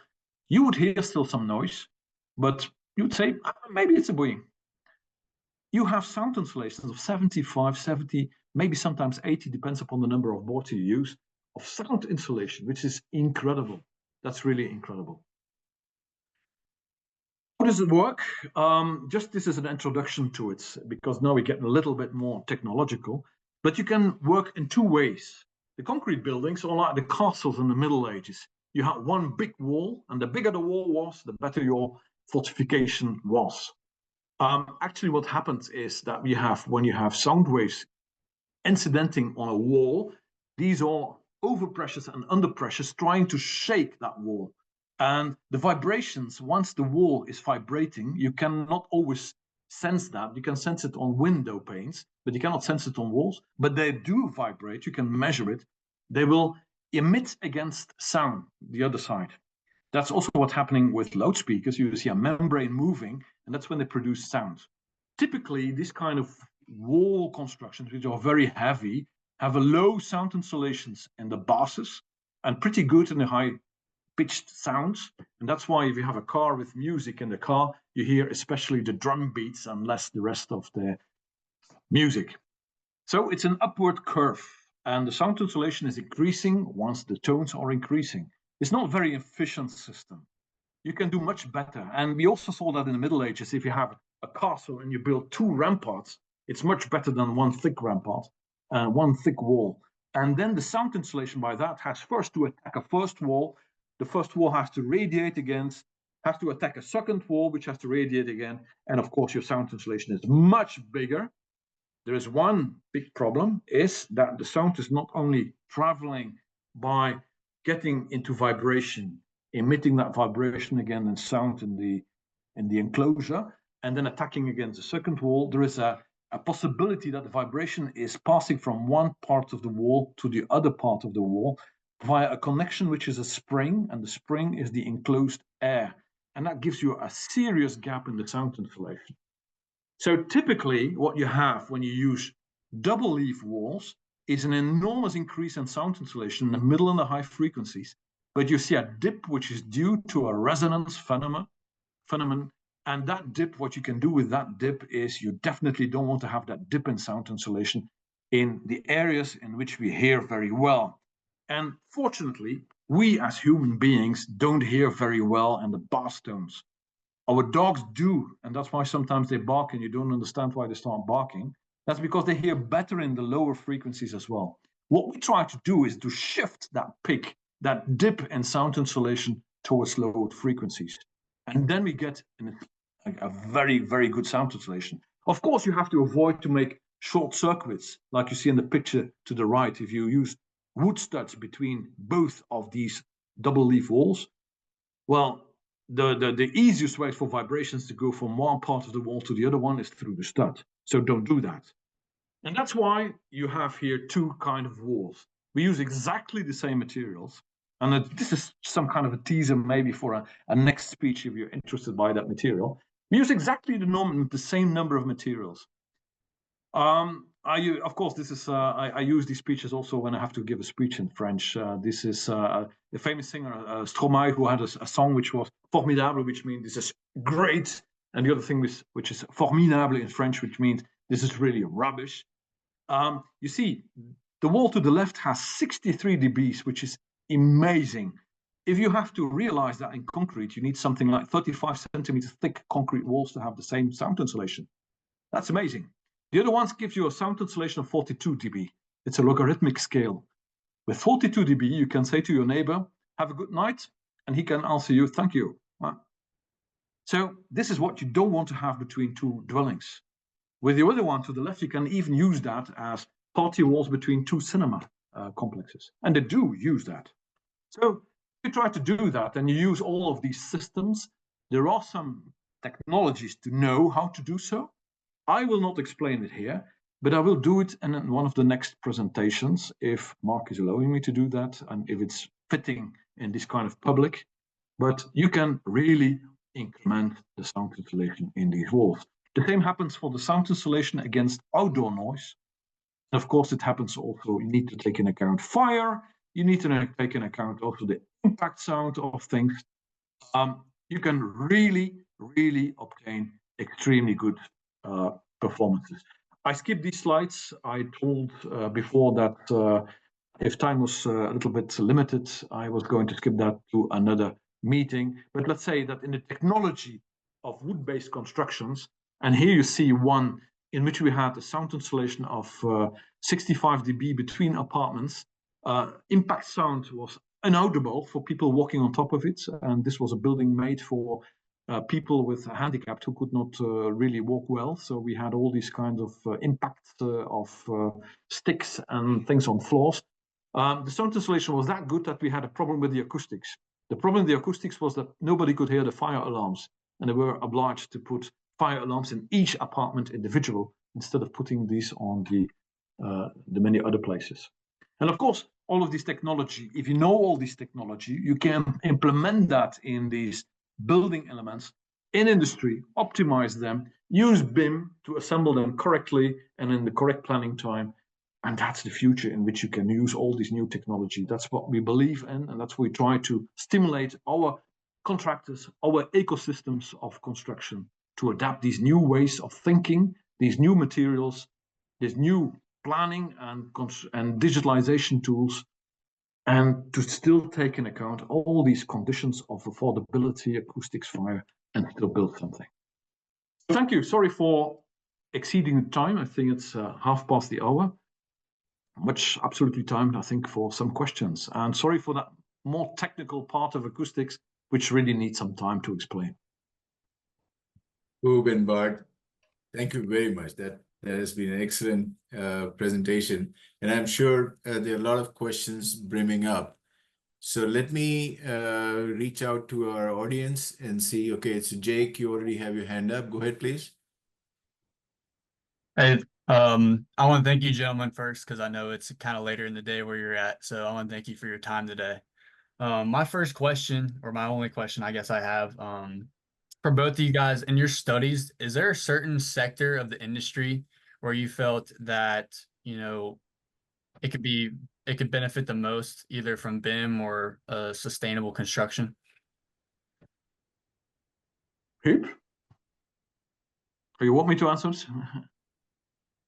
You would hear still some noise, but you would say, maybe it's a Boeing. you have sound installations of 75, 70, maybe sometimes 80, depends upon the number of boards you use, of sound insulation, which is incredible. That's really incredible. How does it work? Just this is an introduction to it, because now we get a little bit more technological, but you can work in two ways. The concrete buildings are like the castles in the Middle Ages. You had one big wall, and the bigger the wall was, the better your fortification was. Actually, what happens is that when you have sound waves incidenting on a wall, these are overpressures and underpressures trying to shake that wall. And the vibrations, once the wall is vibrating, you cannot always sense that. You can sense it on window panes, but you cannot sense it on walls. But they do vibrate, you can measure it. They will emit against sound, the other side. That's also what's happening with loudspeakers. You see a membrane moving, and that's when they produce sound. Typically, this kind of wall constructions, which are very heavy, have a low sound insulations in the basses and pretty good in the high pitched sounds. And that's why if you have a car with music in the car, you hear especially the drum beats and less the rest of the music. So it's an upward curve, and the sound insulation is increasing once the tones are increasing. It's not a very efficient system. You can do much better. And we also saw that in the Middle Ages. If you have a castle and you build two ramparts, it's much better than one thick rampart, one thick wall. And then the sound insulation by that has first to attack a first wall. The first wall has to radiate against, has to attack a second wall, which has to radiate again. And of course, your sound insulation is much bigger. There is one big problem, is that the sound is not only traveling by getting into vibration, emitting that vibration again and sound in the enclosure, and then attacking against the second wall. There is a possibility that the vibration is passing from one part of the wall to the other part of the wall via a connection which is a spring, and the spring is the enclosed air. And that gives you a serious gap in the sound insulation. So typically what you have when you use double leaf walls is an enormous increase in sound insulation in the middle and the high frequencies. But you see a dip which is due to a resonance phenomenon. And that dip, what you can do with that dip is you definitely don't want to have that dip in sound insulation in the areas in which we hear very well. And fortunately, we as human beings don't hear very well in the bass tones. Our dogs do, and that's why sometimes they bark and you don't understand why they start barking. That's because they hear better in the lower frequencies as well. What we try to do is to shift that peak, that dip in sound insulation towards lower frequencies. And then we get a very, very good sound insulation. Of course, you have to avoid to make short circuits, like you see in the picture to the right. If you use wood studs between both of these double leaf walls, well, the easiest way for vibrations to go from one part of the wall to the other one is through the stud. So don't do that. And that's why you have here two kind of walls. We use exactly the same materials. And this is some kind of a teaser maybe for a next speech if you're interested by that material. We use exactly the same number of materials. Of course, this is I use these speeches also when I have to give a speech in French. This is a famous singer, Stromae, who had a song which was formidable, which means this is great, and the other thing which is formidable in French, which means this is really rubbish. You see, the wall to the left has 63 dBs, which is amazing. If you have to realize that in concrete, you need something like 35 centimeters thick concrete walls to have the same sound insulation. That's amazing. The other ones give you a sound insulation of 42 dB. It's a logarithmic scale. With 42 dB, you can say to your neighbor, have a good night, and he can answer you, thank you. So this is what you don't want to have between two dwellings. With the other one to the left, you can even use that as party walls between two cinema complexes. And they do use that. So if you try to do that and you use all of these systems, there are some technologies to know how to do so. I will not explain it here, but I will do it in one of the next presentations if Mark is allowing me to do that and if it's fitting in this kind of public. But you can really increment the sound insulation in these walls. The same happens for the sound insulation against outdoor noise. And of course, it happens also, you need to take into account fire, you need to take into account also the impact sound of things. You can really, really obtain extremely good performances. I skipped these slides. I told before that if time was a little bit limited, I was going to skip that to another meeting. But let's say that in the technology of wood-based constructions, and here you see one in which we had a sound insulation of 65 dB between apartments. Impact sound was inaudible for people walking on top of it, and this was a building made for people with a handicap who could not really walk well. So we had all these kinds of impacts of sticks and things on floors. The sound insulation was that good that we had a problem with the acoustics. The problem with the acoustics was that nobody could hear the fire alarms, and they were obliged to put fire alarms in each apartment individual instead of putting these on the many other places. And of course, all of this technology, if you know all this technology, you can implement that in these building elements in industry, optimize them, use BIM to assemble them correctly and in the correct planning time. And that's the future in which you can use all this new technology. That's what we believe in, and that's what we try to stimulate our contractors, our ecosystems of construction to adapt these new ways of thinking, these new materials, this new planning and digitalization tools, and to still take into account all these conditions of affordability, acoustics, fire, and still build something. Thank you. Sorry for exceeding the time. I think it's 1/2 the hour. Much absolutely time, I think, for some questions. And sorry for that more technical part of acoustics, which really needs some time to explain. Hugh and Bart, thank you very much. That has been an excellent presentation. And I'm sure there are a lot of questions brimming up. So let me reach out to our audience and see. Okay, so Jake, you already have your hand up. Go ahead, please. Hey, I want to thank you, gentlemen, first, because I know it's kind of later in the day where you're at. So I want to thank you for your time today. My first question, or my only question, I guess I have, for both of you guys, in your studies, is there a certain sector of the industry where you felt that, it could benefit the most, either from BIM or sustainable construction? Huub? You want me to answer this?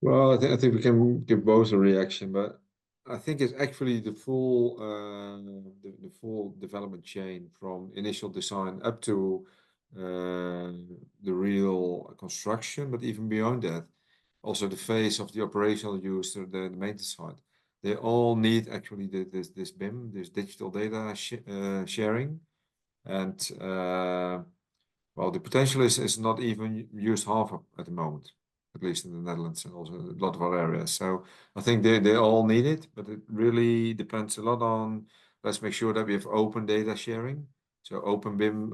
Well, I think we can give both a reaction, but I think it's actually the full the full development chain from initial design up to the real construction, but even beyond that, also the phase of the operational use, the maintenance side. They all need actually this BIM, this digital data sharing, and well, the potential is not even used half of at the moment, at least in the Netherlands and also a lot of other areas. So I think they all need it, but it really depends a lot on, let's make sure that we have open data sharing. So open BIM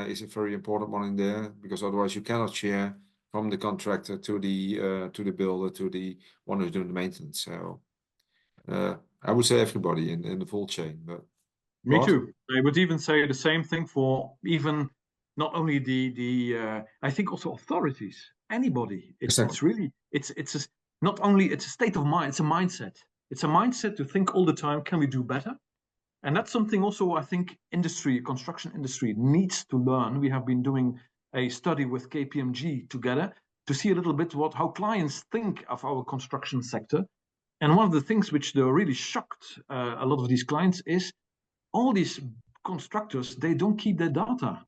is a very important one in there, because otherwise you cannot share from the contractor to the builder to the one who's doing the maintenance. So I would say everybody in the full chain. But Me Bart? too. I would even say the same thing for even not only the I think also authorities, anybody. It's Exactly. really it's not only it's a state of mind, it's a mindset. It's a mindset to think all the time, can we do better? And that's something also I think industry, construction industry needs to learn. We have been doing a study with KPMG together to see a little bit how clients think of our construction sector. And one of the things which they're really shocked, a lot of these clients, is all these constructors, they don't keep their data.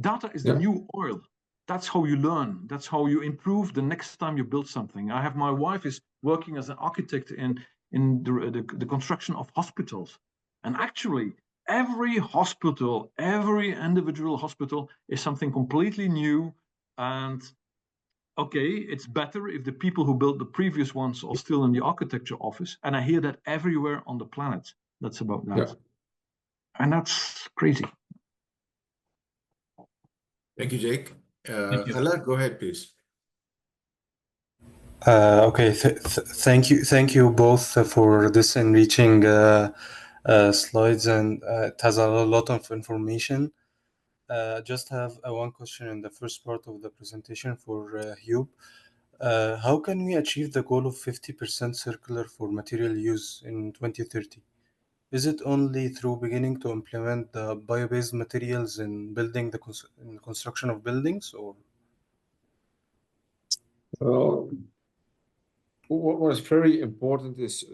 Data is the new oil. That's how you learn. That's how you improve the next time you build something. I have my wife is working as an architect in the construction of hospitals. And actually, every hospital, every individual hospital is something completely new. And okay, it's better if the people who built the previous ones are still in the architecture office. And I hear that everywhere on the planet. That's about that. Yeah. And that's crazy. Thank you, Jake. Thank you. Alaa, go ahead, please. Okay, thank you both for this enriching slides, and it has a lot of information. Just have one question in the first part of the presentation for Hugh. How can we achieve the goal of 50% circular for material use in 2030? Is it only through beginning to implement the bio-based materials in building in construction of buildings, or? Well, what is very important is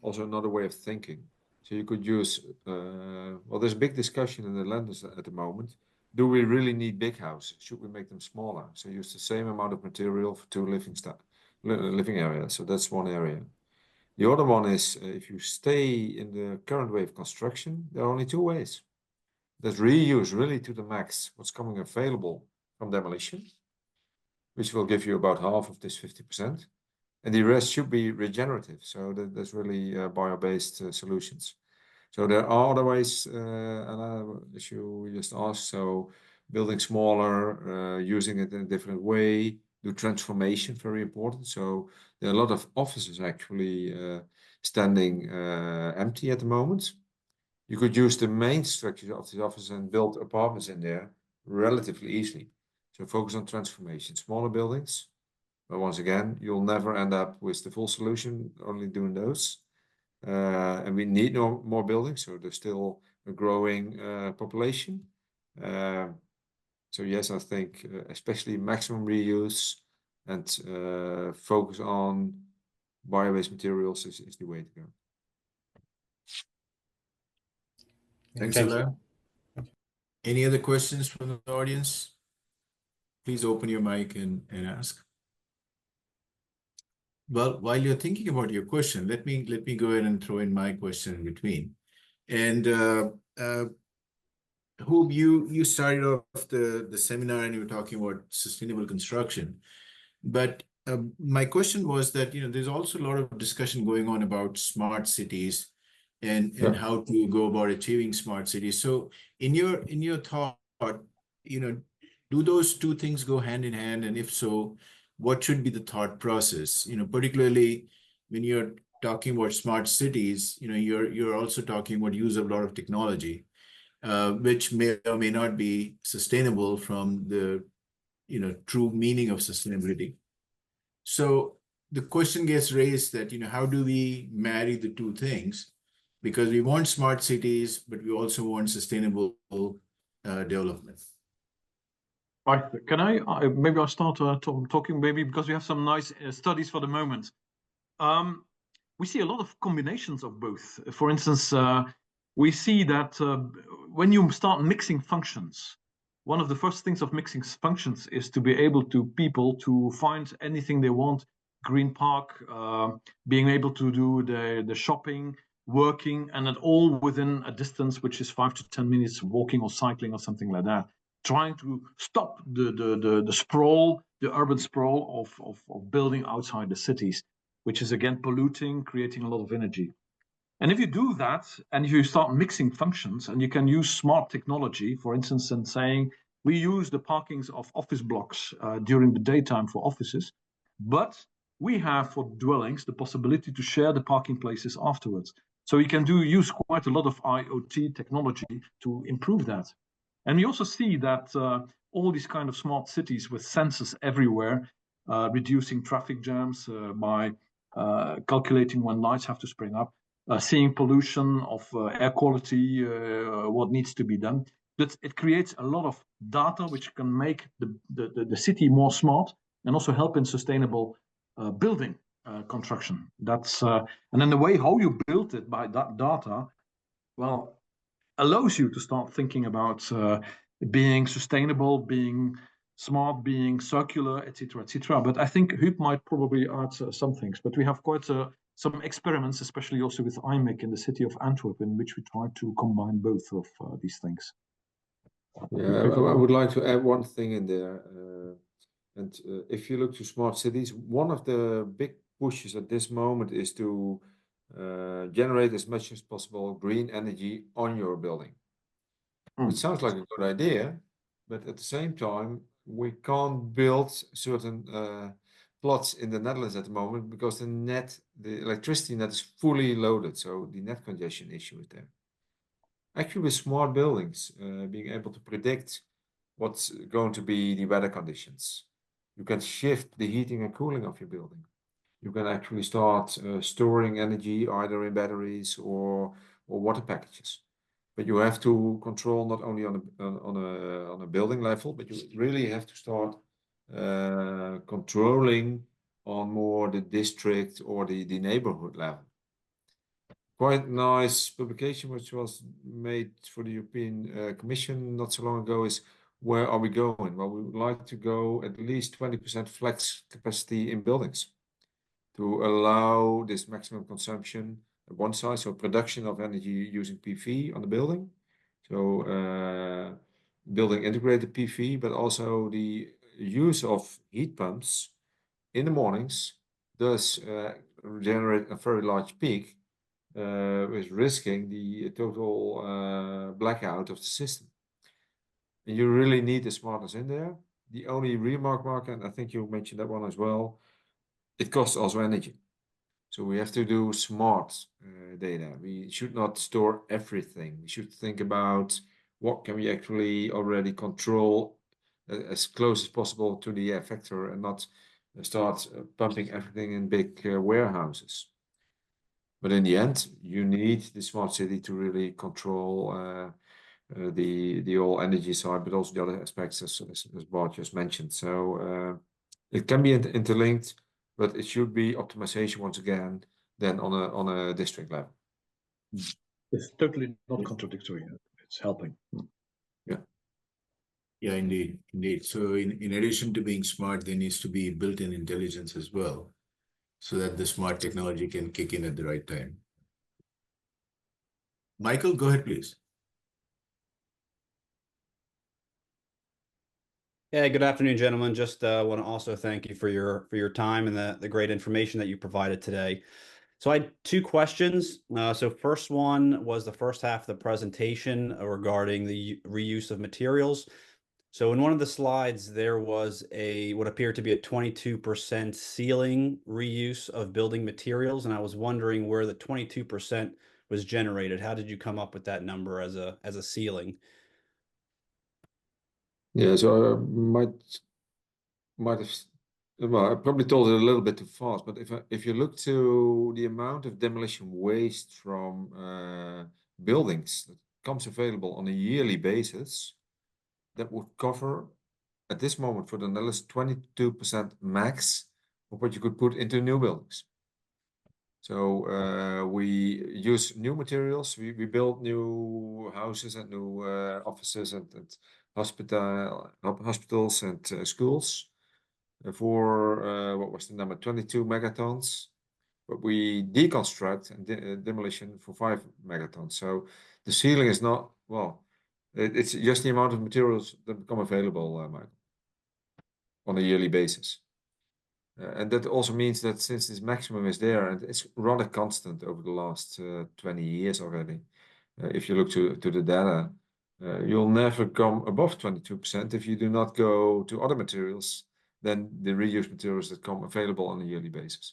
also another way of thinking. So you could use, well, there's a big discussion in the Netherlands at the moment. Do we really need big houses? Should we make them smaller? So use the same amount of material for two living areas. So that's one area. The other one is if you stay in the current way of construction, there are only two ways. There's reuse really to the max what's coming available from demolition, which will give you about half of this 50%. And the rest should be regenerative. So there's really bio-based solutions. So there are other ways, as you just asked, so building smaller, using it in a different way, do transformation, very important. So there are a lot of offices actually standing empty at the moment. You could use the main structure of the office and build apartments in there relatively easily. So focus on transformation, smaller buildings. But once again, you'll never end up with the full solution, only doing those. And we need more buildings, so there's still a growing population. So yes, I think especially maximum reuse and focus on bio-based materials is the way to go. Thanks, Thank Alain. Any other questions from the audience? Please open your mic and ask. Well, while you're thinking about your question, let me go ahead and throw in my question in between. And Hoop, you started off the seminar and you were talking about sustainable construction. But my question was that, you know, there's also a lot of discussion going on about smart cities and how to go about achieving smart cities. So in your thought, you know, do those two things go hand in hand? And if so, what should be the thought process? You know, particularly when you're talking about smart cities, you know, you're also talking about use of a lot of technology, which may or may not be sustainable from the, you know, true meaning of sustainability. So the question gets raised that, you know, how do we marry the two things? Because we want smart cities, but we also want sustainable development. Right. Can I maybe I'll start talking maybe because we have some nice studies for the moment. We see a lot of combinations of both. For instance, we see that when you start mixing functions, one of the first things of mixing functions is to be able to people to find anything they want, green park, being able to do the shopping, working, and it all within a distance which is 5 to 10 minutes walking or cycling or something like that. Trying to stop the sprawl, the urban sprawl of building outside the cities, which is again polluting, creating a lot of energy. And if you do that, and if you start mixing functions, and you can use smart technology, for instance, in saying, we use the parkings of office blocks during the daytime for offices, but we have for dwellings the possibility to share the parking places afterwards. So you can use quite a lot of IoT technology to improve that. And we also see that all these kind of smart cities with sensors everywhere, reducing traffic jams by calculating when lights have to spring up, seeing pollution of air quality, what needs to be done. That it creates a lot of data which can make the city more smart and also help in sustainable building construction. That's and then the way how you build it by that data, well, allows you to start thinking about being sustainable, being smart, being circular, etc., etc. But I think Huub might probably add some things. But we have quite some experiments, especially also with IMEC in the city of Antwerp, in which we try to combine both of these things. Yeah, I would like to add one thing in there. If you look to smart cities, one of the big pushes at this moment is to generate as much as possible green energy on your building. It sounds like a good idea, but at the same time, we can't build certain plots in the Netherlands at the moment because the electricity net is fully loaded, so the net congestion issue is there. Actually, with smart buildings, being able to predict what's going to be the weather conditions, you can shift the heating and cooling of your building. You can actually start storing energy either in batteries or water packages. But you have to control not only on a building level, but you really have to start controlling on more the district or the neighborhood level. Quite nice publication which was made for the European Commission not so long ago is, where are we going? Well, we would like to go at least 20% flex capacity in buildings to allow this maximum consumption at one side, so production of energy using PV on the building. So building integrated PV, but also the use of heat pumps in the mornings does generate a very large peak, with risking the total blackout of the system. And you really need the smartness in there. The only remark, Mark, and I think you mentioned that one as well, it costs also energy. So we have to do smart data. We should not store everything. We should think about what can we actually already control as close as possible to the factor, and not start pumping everything in big warehouses. But in the end, you need the smart city to really control the whole energy side, but also the other aspects as Bart just mentioned. So it can be interlinked, but it should be optimization once again, then on a district level. It's totally not contradictory. It's helping. Yeah, indeed. So in addition to being smart, there needs to be built-in intelligence as well, so that the smart technology can kick in at the right time. Michael, go ahead, please. Yeah, good afternoon, gentlemen. Just want to also thank you for your time and the great information that you provided today. So I had two questions. So first one was the first half of the presentation regarding the reuse of materials. So in one of the slides, there was what appeared to be a 22% ceiling reuse of building materials. And I was wondering where the 22% was generated. How did you come up with that number as a ceiling? Yeah, so I might have, well, I probably told it a little bit too fast, but if you look to the amount of demolition waste from buildings that comes available on a yearly basis, that would cover at this moment for the Netherlands 22% max of what you could put into new buildings. So we use new materials. We build new houses and new offices and hospitals and schools for what was the number, 22 megatons, but we deconstruct and demolition for 5 megatons. So the ceiling is not, well, it's just the amount of materials that become available, Michael, on a yearly basis. And that also means that since this maximum is there, and it's rather constant over the last 20 years already, if you look to the data, you'll never come above 22% if you do not go to other materials than the reused materials that come available on a yearly basis.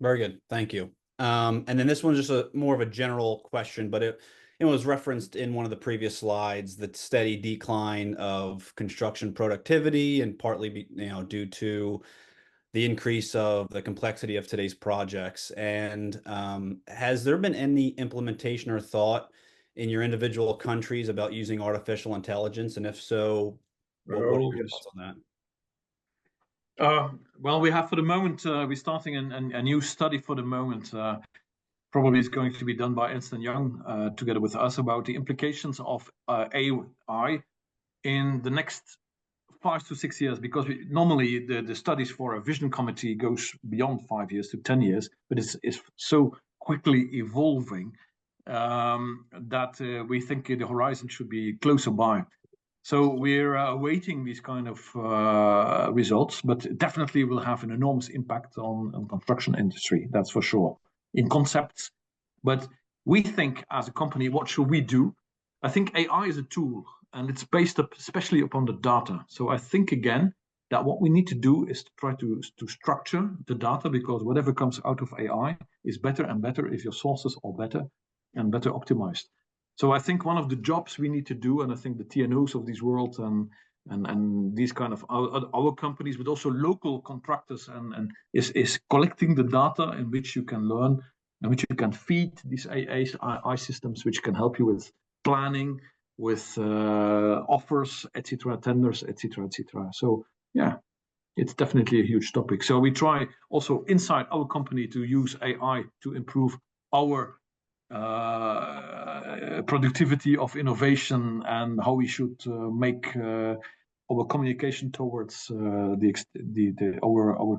Very good, thank you. And then this one's just more of a general question, but it was referenced in one of the previous slides, the steady decline of construction productivity, and partly due to the increase of the complexity of today's projects. And has there been any implementation or thought in your individual countries about using artificial intelligence? And if so, what are your thoughts on that? Well, we have for the moment, we're starting a new study for the moment. Probably is going to be done by Ernst & Young together with us, about the implications of AI in the next 5 to 6 years, because normally the studies for a vision committee goes beyond 5 years to 10 years, but it's so quickly evolving that we think the horizon should be closer by. So we're awaiting these kind of results, but definitely will have an enormous impact on construction industry, that's for sure, in concepts. But we think as a company, what should we do? I think AI is a tool, and it's based up especially upon the data. So I think again that what we need to do is to try to structure the data, because whatever comes out of AI is better and better if your sources are better and better optimized. So I think one of the jobs we need to do, and I think the TNOs of this world and these kind of our companies, but also local contractors, and is collecting the data in which you can learn and which you can feed these AI systems, which can help you with planning, with offers, etc., tenders, etc., etc. So yeah, it's definitely a huge topic. So we try also inside our company to use AI to improve our productivity of innovation and how we should make our communication towards our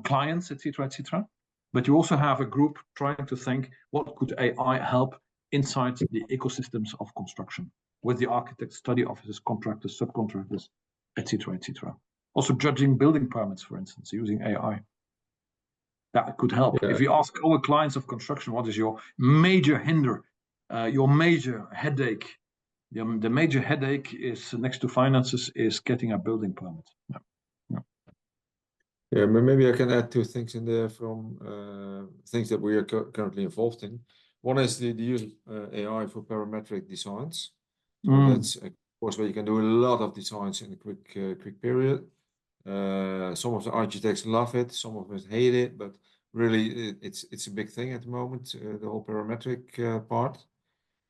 clients, etc., etc. But you also have a group trying to think what could AI help inside the ecosystems of construction with the architects, study offices, contractors, subcontractors, etc., etc. Also judging building permits, for instance, using AI. That could help. Yeah. If we ask our clients of construction, what is your major hinder, your major headache? The major headache is next to finances is getting a building permit. Yeah, but maybe I can add two things in there from things that we are currently involved in. One is the use of AI for parametric designs. So that's of course where you can do a lot of designs in a quick period. Some of the architects love it, some of us hate it, but really it's a big thing at the moment, the whole parametric part.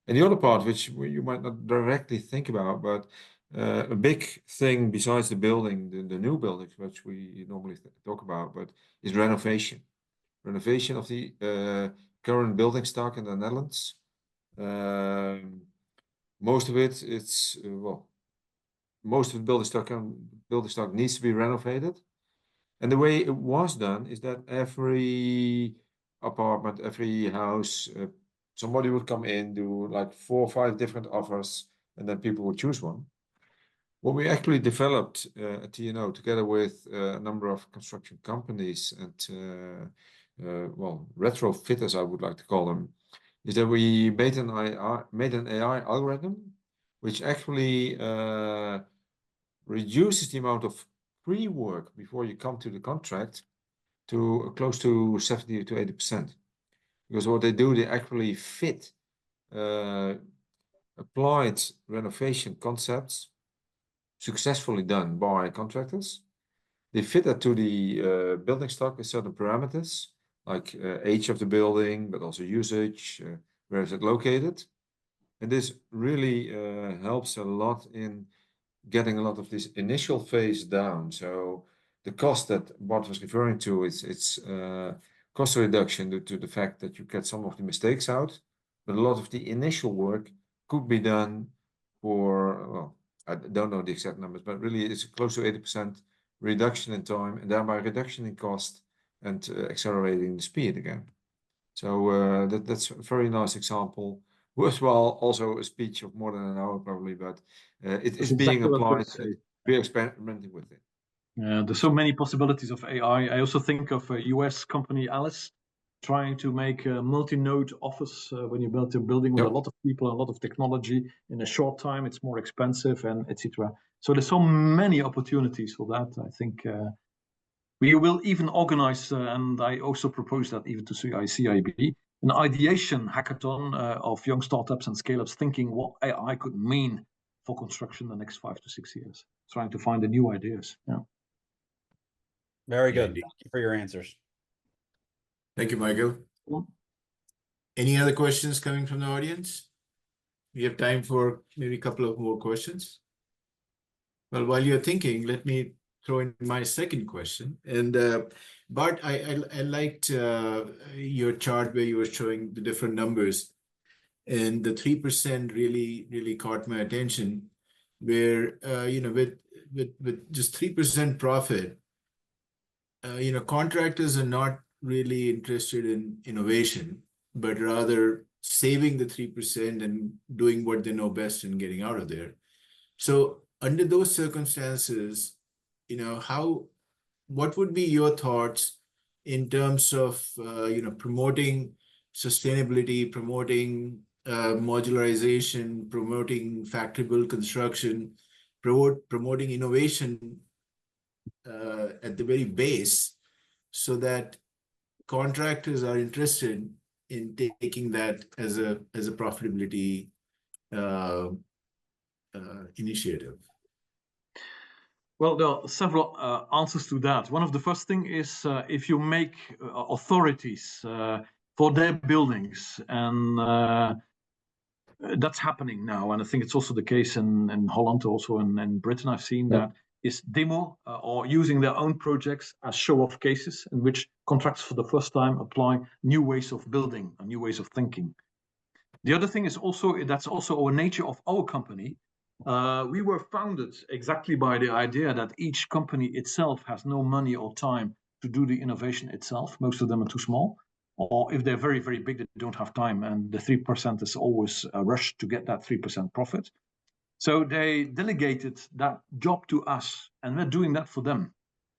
And the other part, which you might not directly think about, but a big thing besides the building, the new buildings, which we normally talk about, but is renovation. Renovation of the current building stock in the Netherlands. Most of it, it's most of the building stock needs to be renovated. And the way it was done is that every apartment, every house, somebody would come in, do like 4 or 5 different offers, and then people would choose one. What we actually developed at TNO together with a number of construction companies and retrofitters, I would like to call them, is that we made an AI algorithm which actually reduces the amount of pre-work before you come to the contract to close to 70 to 80%. Because what they do, they actually fit applied renovation concepts successfully done by contractors. They fit that to the building stock with certain parameters, like age of the building, but also usage, where is it located. And this really helps a lot in getting a lot of this initial phase down. So the cost that Bart was referring to, it's cost reduction due to the fact that you get some of the mistakes out, but a lot of the initial work could be done for, well, I don't know the exact numbers, but really it's close to 80% reduction in time and thereby reduction in cost and accelerating the speed again. So that's a very nice example. Worthwhile, also a speech of more than an hour probably, but it is being applied. We're experimenting with it. Yeah, there's so many possibilities of AI. I also think of a US company, Alice, trying to make a multi-node office when you build a building with a lot of people, a lot of technology in a short time. It's more expensive and etc. So there's so many opportunities for that. I think we will even organize, and I also propose that even to CIB, an ideation hackathon of young startups and scale-ups thinking what AI could mean for construction the next 5 to 6 years, trying to find the new ideas. Yeah. Very good. Thank you for your answers. Thank you, Michael. Any other questions coming from the audience? We have time for maybe a couple of more questions. Well, while you're thinking, let me throw in my second question. And Bart, I liked your chart where you were showing the different numbers, and the 3% really caught my attention. Where with just 3% profit, contractors are not really interested in innovation, but rather saving the 3% and doing what they know best and getting out of there. So under those circumstances, what would be your thoughts in terms of promoting sustainability, promoting modularization, promoting factory built construction, promoting innovation at the very base, so that contractors are interested in taking that as a profitability initiative? Well, there are several answers to that. One of the first thing is if you make authorities for their buildings and that's happening now, and I think it's also the case in Holland, also in Britain. I've seen that is demo or using their own projects as show-off cases in which contractors for the first time apply new ways of building and new ways of thinking. The other thing is also, that's also our nature of our company. We were founded exactly by the idea that each company itself has no money or time to do the innovation itself. Most of them are too small. Or if they're very, very big, they don't have time. And the 3% is always a rush to get that 3% profit. So they delegated that job to us, and we're doing that for them.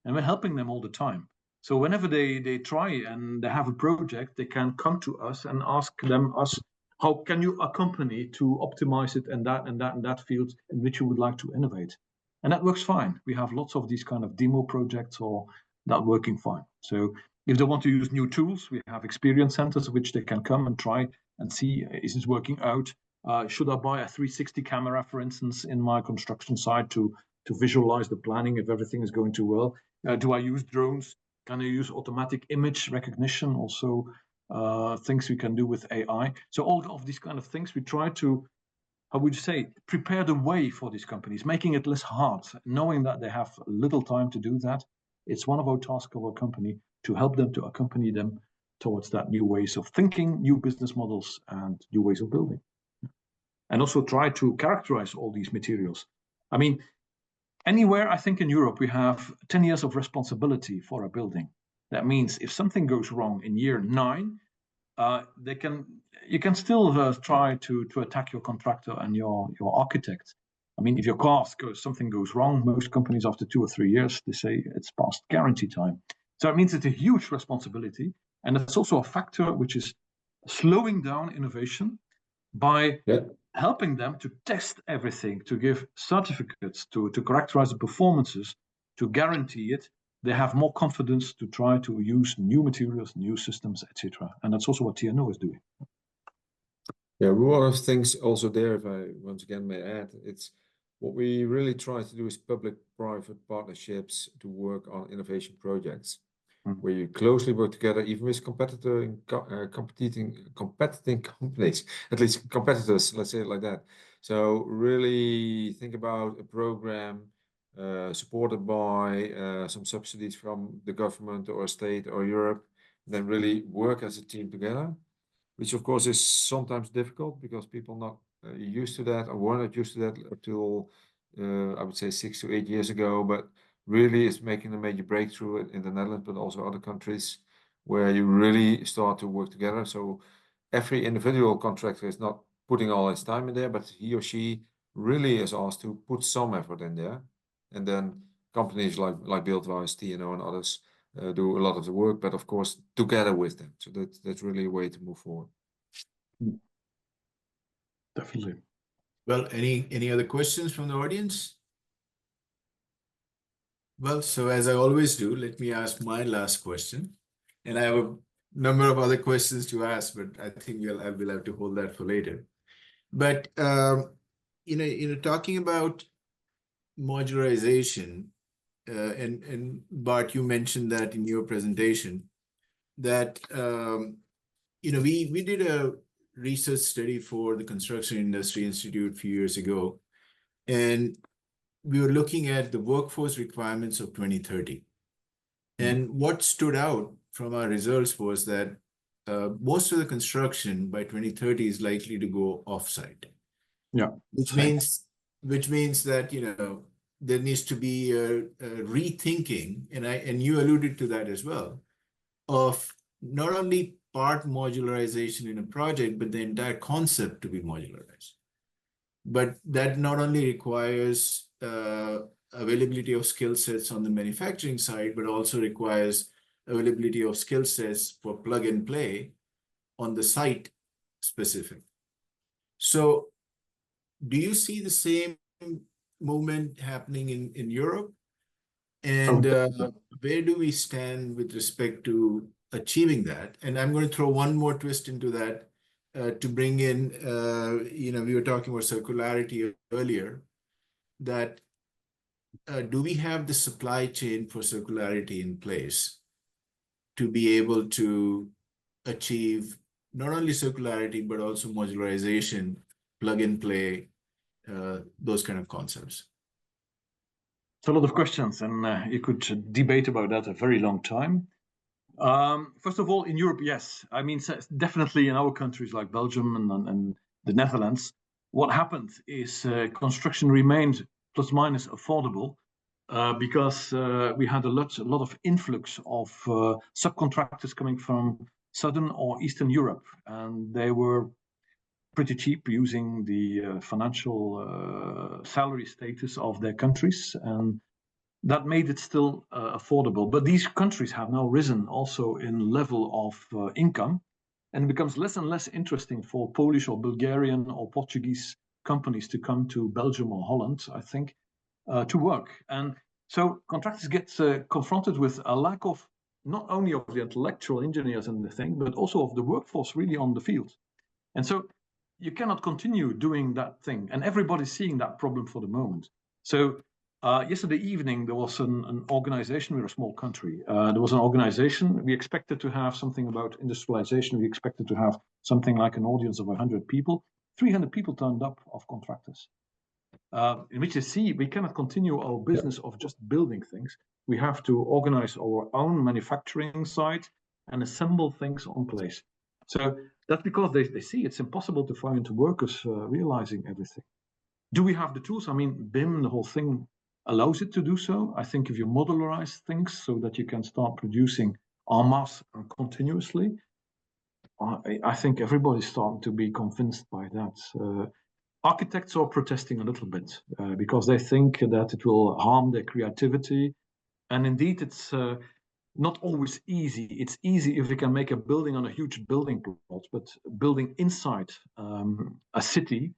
And we're helping them all the time. So whenever they try and they have a project, they can come to us and ask us, how can you accompany to optimize it and that field in which you would like to innovate? And that works fine. We have lots of these kind of demo projects or that working fine. So if they want to use new tools, we have experience centers which they can come and try and see, is this working out? Should I buy a 360 camera, for instance, in my construction site to visualize the planning if everything is going too well? Do I use drones? Can I use automatic image recognition? Also, things we can do with AI. So all of these kind of things, we try to, how would you say, prepare the way for these companies, making it less hard, knowing that they have little time to do that. It's one of our tasks of our company to help them, to accompany them towards that new ways of thinking, new business models, and new ways of building. And also try to characterize all these materials. I mean, anywhere, I think in Europe, we have 10 years of responsibility for a building. That means if something goes wrong in year 9, you can still try to attack your contractor and your architect. I mean, if your cost something goes wrong, most companies after 2 or 3 years, they say it's past guarantee time. So it means it's a huge responsibility. And it's also a factor which is slowing down innovation by helping them to test everything, to give certificates, to characterize the performances, to guarantee it. They have more confidence to try to use new materials, new systems, etc. And that's also what TNO is doing. Yeah, one of the things also there, if I once again may add, it's what we really try to do is public-private partnerships to work on innovation projects, where you closely work together, even with competing companies, at least competitors, let's say it like that. So really think about a program supported by some subsidies from the government or state or Europe, then really work as a team together, which of course is sometimes difficult because people not used to that or were not used to that until I would say 6 to 8 years ago, but really is making a major breakthrough in the Netherlands, but also other countries where you really start to work together. So every individual contractor is not putting all his time in there, but he or she really is asked to put some effort in there. And then companies like Buildwise, TNO, and others do a lot of the work, but of course together with them. So that's really a way to move forward. Definitely. Well, any other questions from the audience? Well, so as I always do, let me ask my last question. And I have a number of other questions to ask, but I think I will have to hold that for later. But talking about modularization, and Bart, you mentioned that in your presentation, that we did a research study for the Construction Industry Institute a few years ago, and we were looking at the workforce requirements of 2030. And what stood out from our results was that most of the construction by 2030 is likely to go offsite. Yeah. Which means that, there needs to be a rethinking, and you alluded to that as well, of not only part modularization in a project, but the entire concept to be modularized. But that not only requires availability of skill sets on the manufacturing side, but also requires availability of skill sets for plug and play on the site specific. So do you see the same movement happening in Europe? And where do we stand with respect to achieving that? And I'm going to throw one more twist into that to bring in, we were talking about circularity earlier, that do we have the supply chain for circularity in place to be able to achieve not only circularity, but also modularization plug and play, those kind of concepts? It's a lot of questions, and you could debate about that a very long time. First of all, in Europe, yes. I mean, definitely in our countries like Belgium and the Netherlands, what happened is construction remained plus minus affordable because we had a lot of influx of subcontractors coming from Southern or Eastern Europe, and they were pretty cheap using the financial salary status of their countries, and that made it still affordable. But these countries have now risen also in level of income, and it becomes less and less interesting for Polish or Bulgarian or Portuguese companies to come to Belgium or Holland, I think, to work. And so contractors get confronted with a lack of not only of the intellectual engineers and the thing, but also of the workforce really on the field. And so you cannot continue doing that thing. And everybody's seeing that problem for the moment. So yesterday evening, there was an organization. We're a small country. There was an organization. We expected to have something about industrialization. We expected to have something like an audience of 100 people. 300 people turned up of contractors, in which you see we cannot continue our business of just building things. We have to organize our own manufacturing site and assemble things on place. So that's because they see it's impossible to find workers realizing everything. Do we have the tools? I mean, BIM, the whole thing allows it to do so. I think if you modularize things so that you can start producing en masse continuously, I think everybody's starting to be convinced by that. Architects are protesting a little bit because they think that it will harm their creativity. And indeed, it's not always easy. It's easy if you can make a building on a huge building plot, but building inside a city,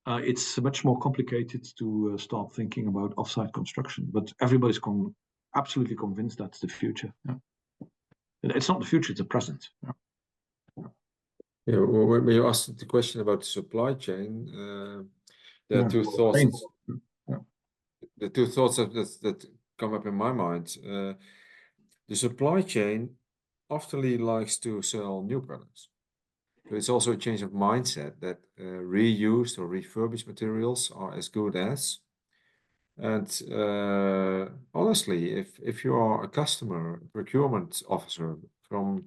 it's much more complicated to start thinking about offsite construction. But everybody's absolutely convinced that's the future. Yeah. It's not the future, it's the present. Yeah. Yeah, well, when you asked the question about the supply chain, there are two thoughts. Yeah. The two thoughts that come up in my mind. The supply chain often likes to sell new products. So it's also a change of mindset that reused or refurbished materials are as good as. And honestly, if you are a customer, procurement officer from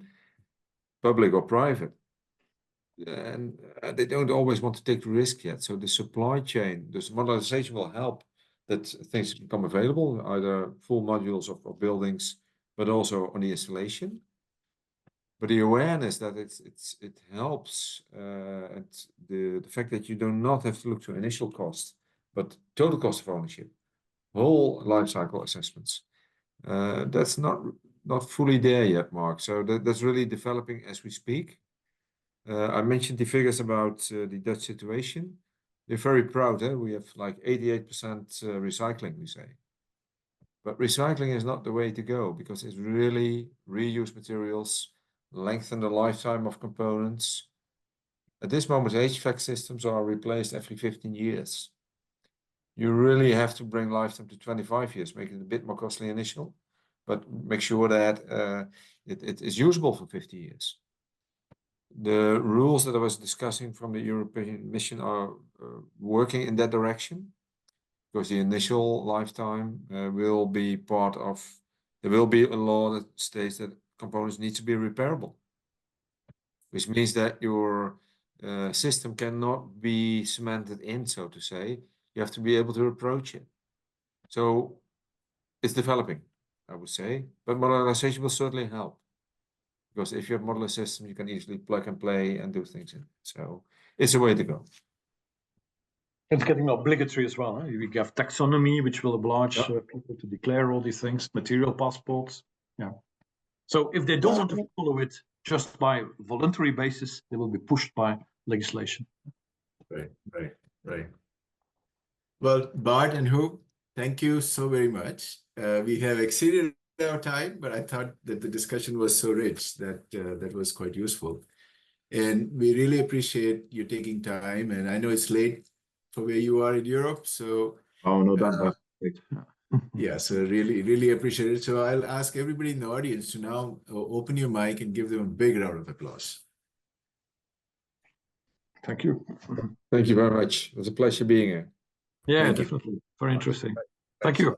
public or private, and they don't always want to take the risk yet. So the supply chain, this modernization will help that things become available, either full modules of buildings, but also on the installation. But the awareness that it helps, and the fact that you do not have to look to initial cost, but total cost of ownership, whole life cycle assessments. That's not fully there yet, Mark. So that's really developing as we speak. I mentioned the figures about the Dutch situation. They're very proud. We have like 88% recycling, we say. But recycling is not the way to go because it's really reuse materials, lengthen the lifetime of components. At this moment, HVAC systems are replaced every 15 years. You really have to bring lifetime to 25 years, make it a bit more costly initial, but make sure that it is usable for 50 years. The rules that I was discussing from the European Commission are working in that direction, because the initial lifetime will be part of, there will be a law that states that components need to be repairable, which means that your system cannot be cemented in, so to say. You have to be able to approach it. So it's developing, I would say, but modernization will certainly help. Because if you have modular system, you can easily plug and play and do things in it. So it's a way to go. It's getting obligatory as well. We have taxonomy, which will oblige people to declare all these things, material passports. Yeah. So if they don't want to follow it just by voluntary basis, they will be pushed by legislation. Right. Well, Bart and Huub, thank you so very much. We have exceeded our time, but I thought that the discussion was so rich that that was quite useful. And we really appreciate you taking time. And I know it's late for where you are in Europe. So oh no, that's great. Yeah, so really appreciate it. So I'll ask everybody in the audience to now open your mic and give them a big round of applause. Thank you. Thank you very much. It was a pleasure being here. Yeah, Thank you. definitely. Very interesting. Thank you.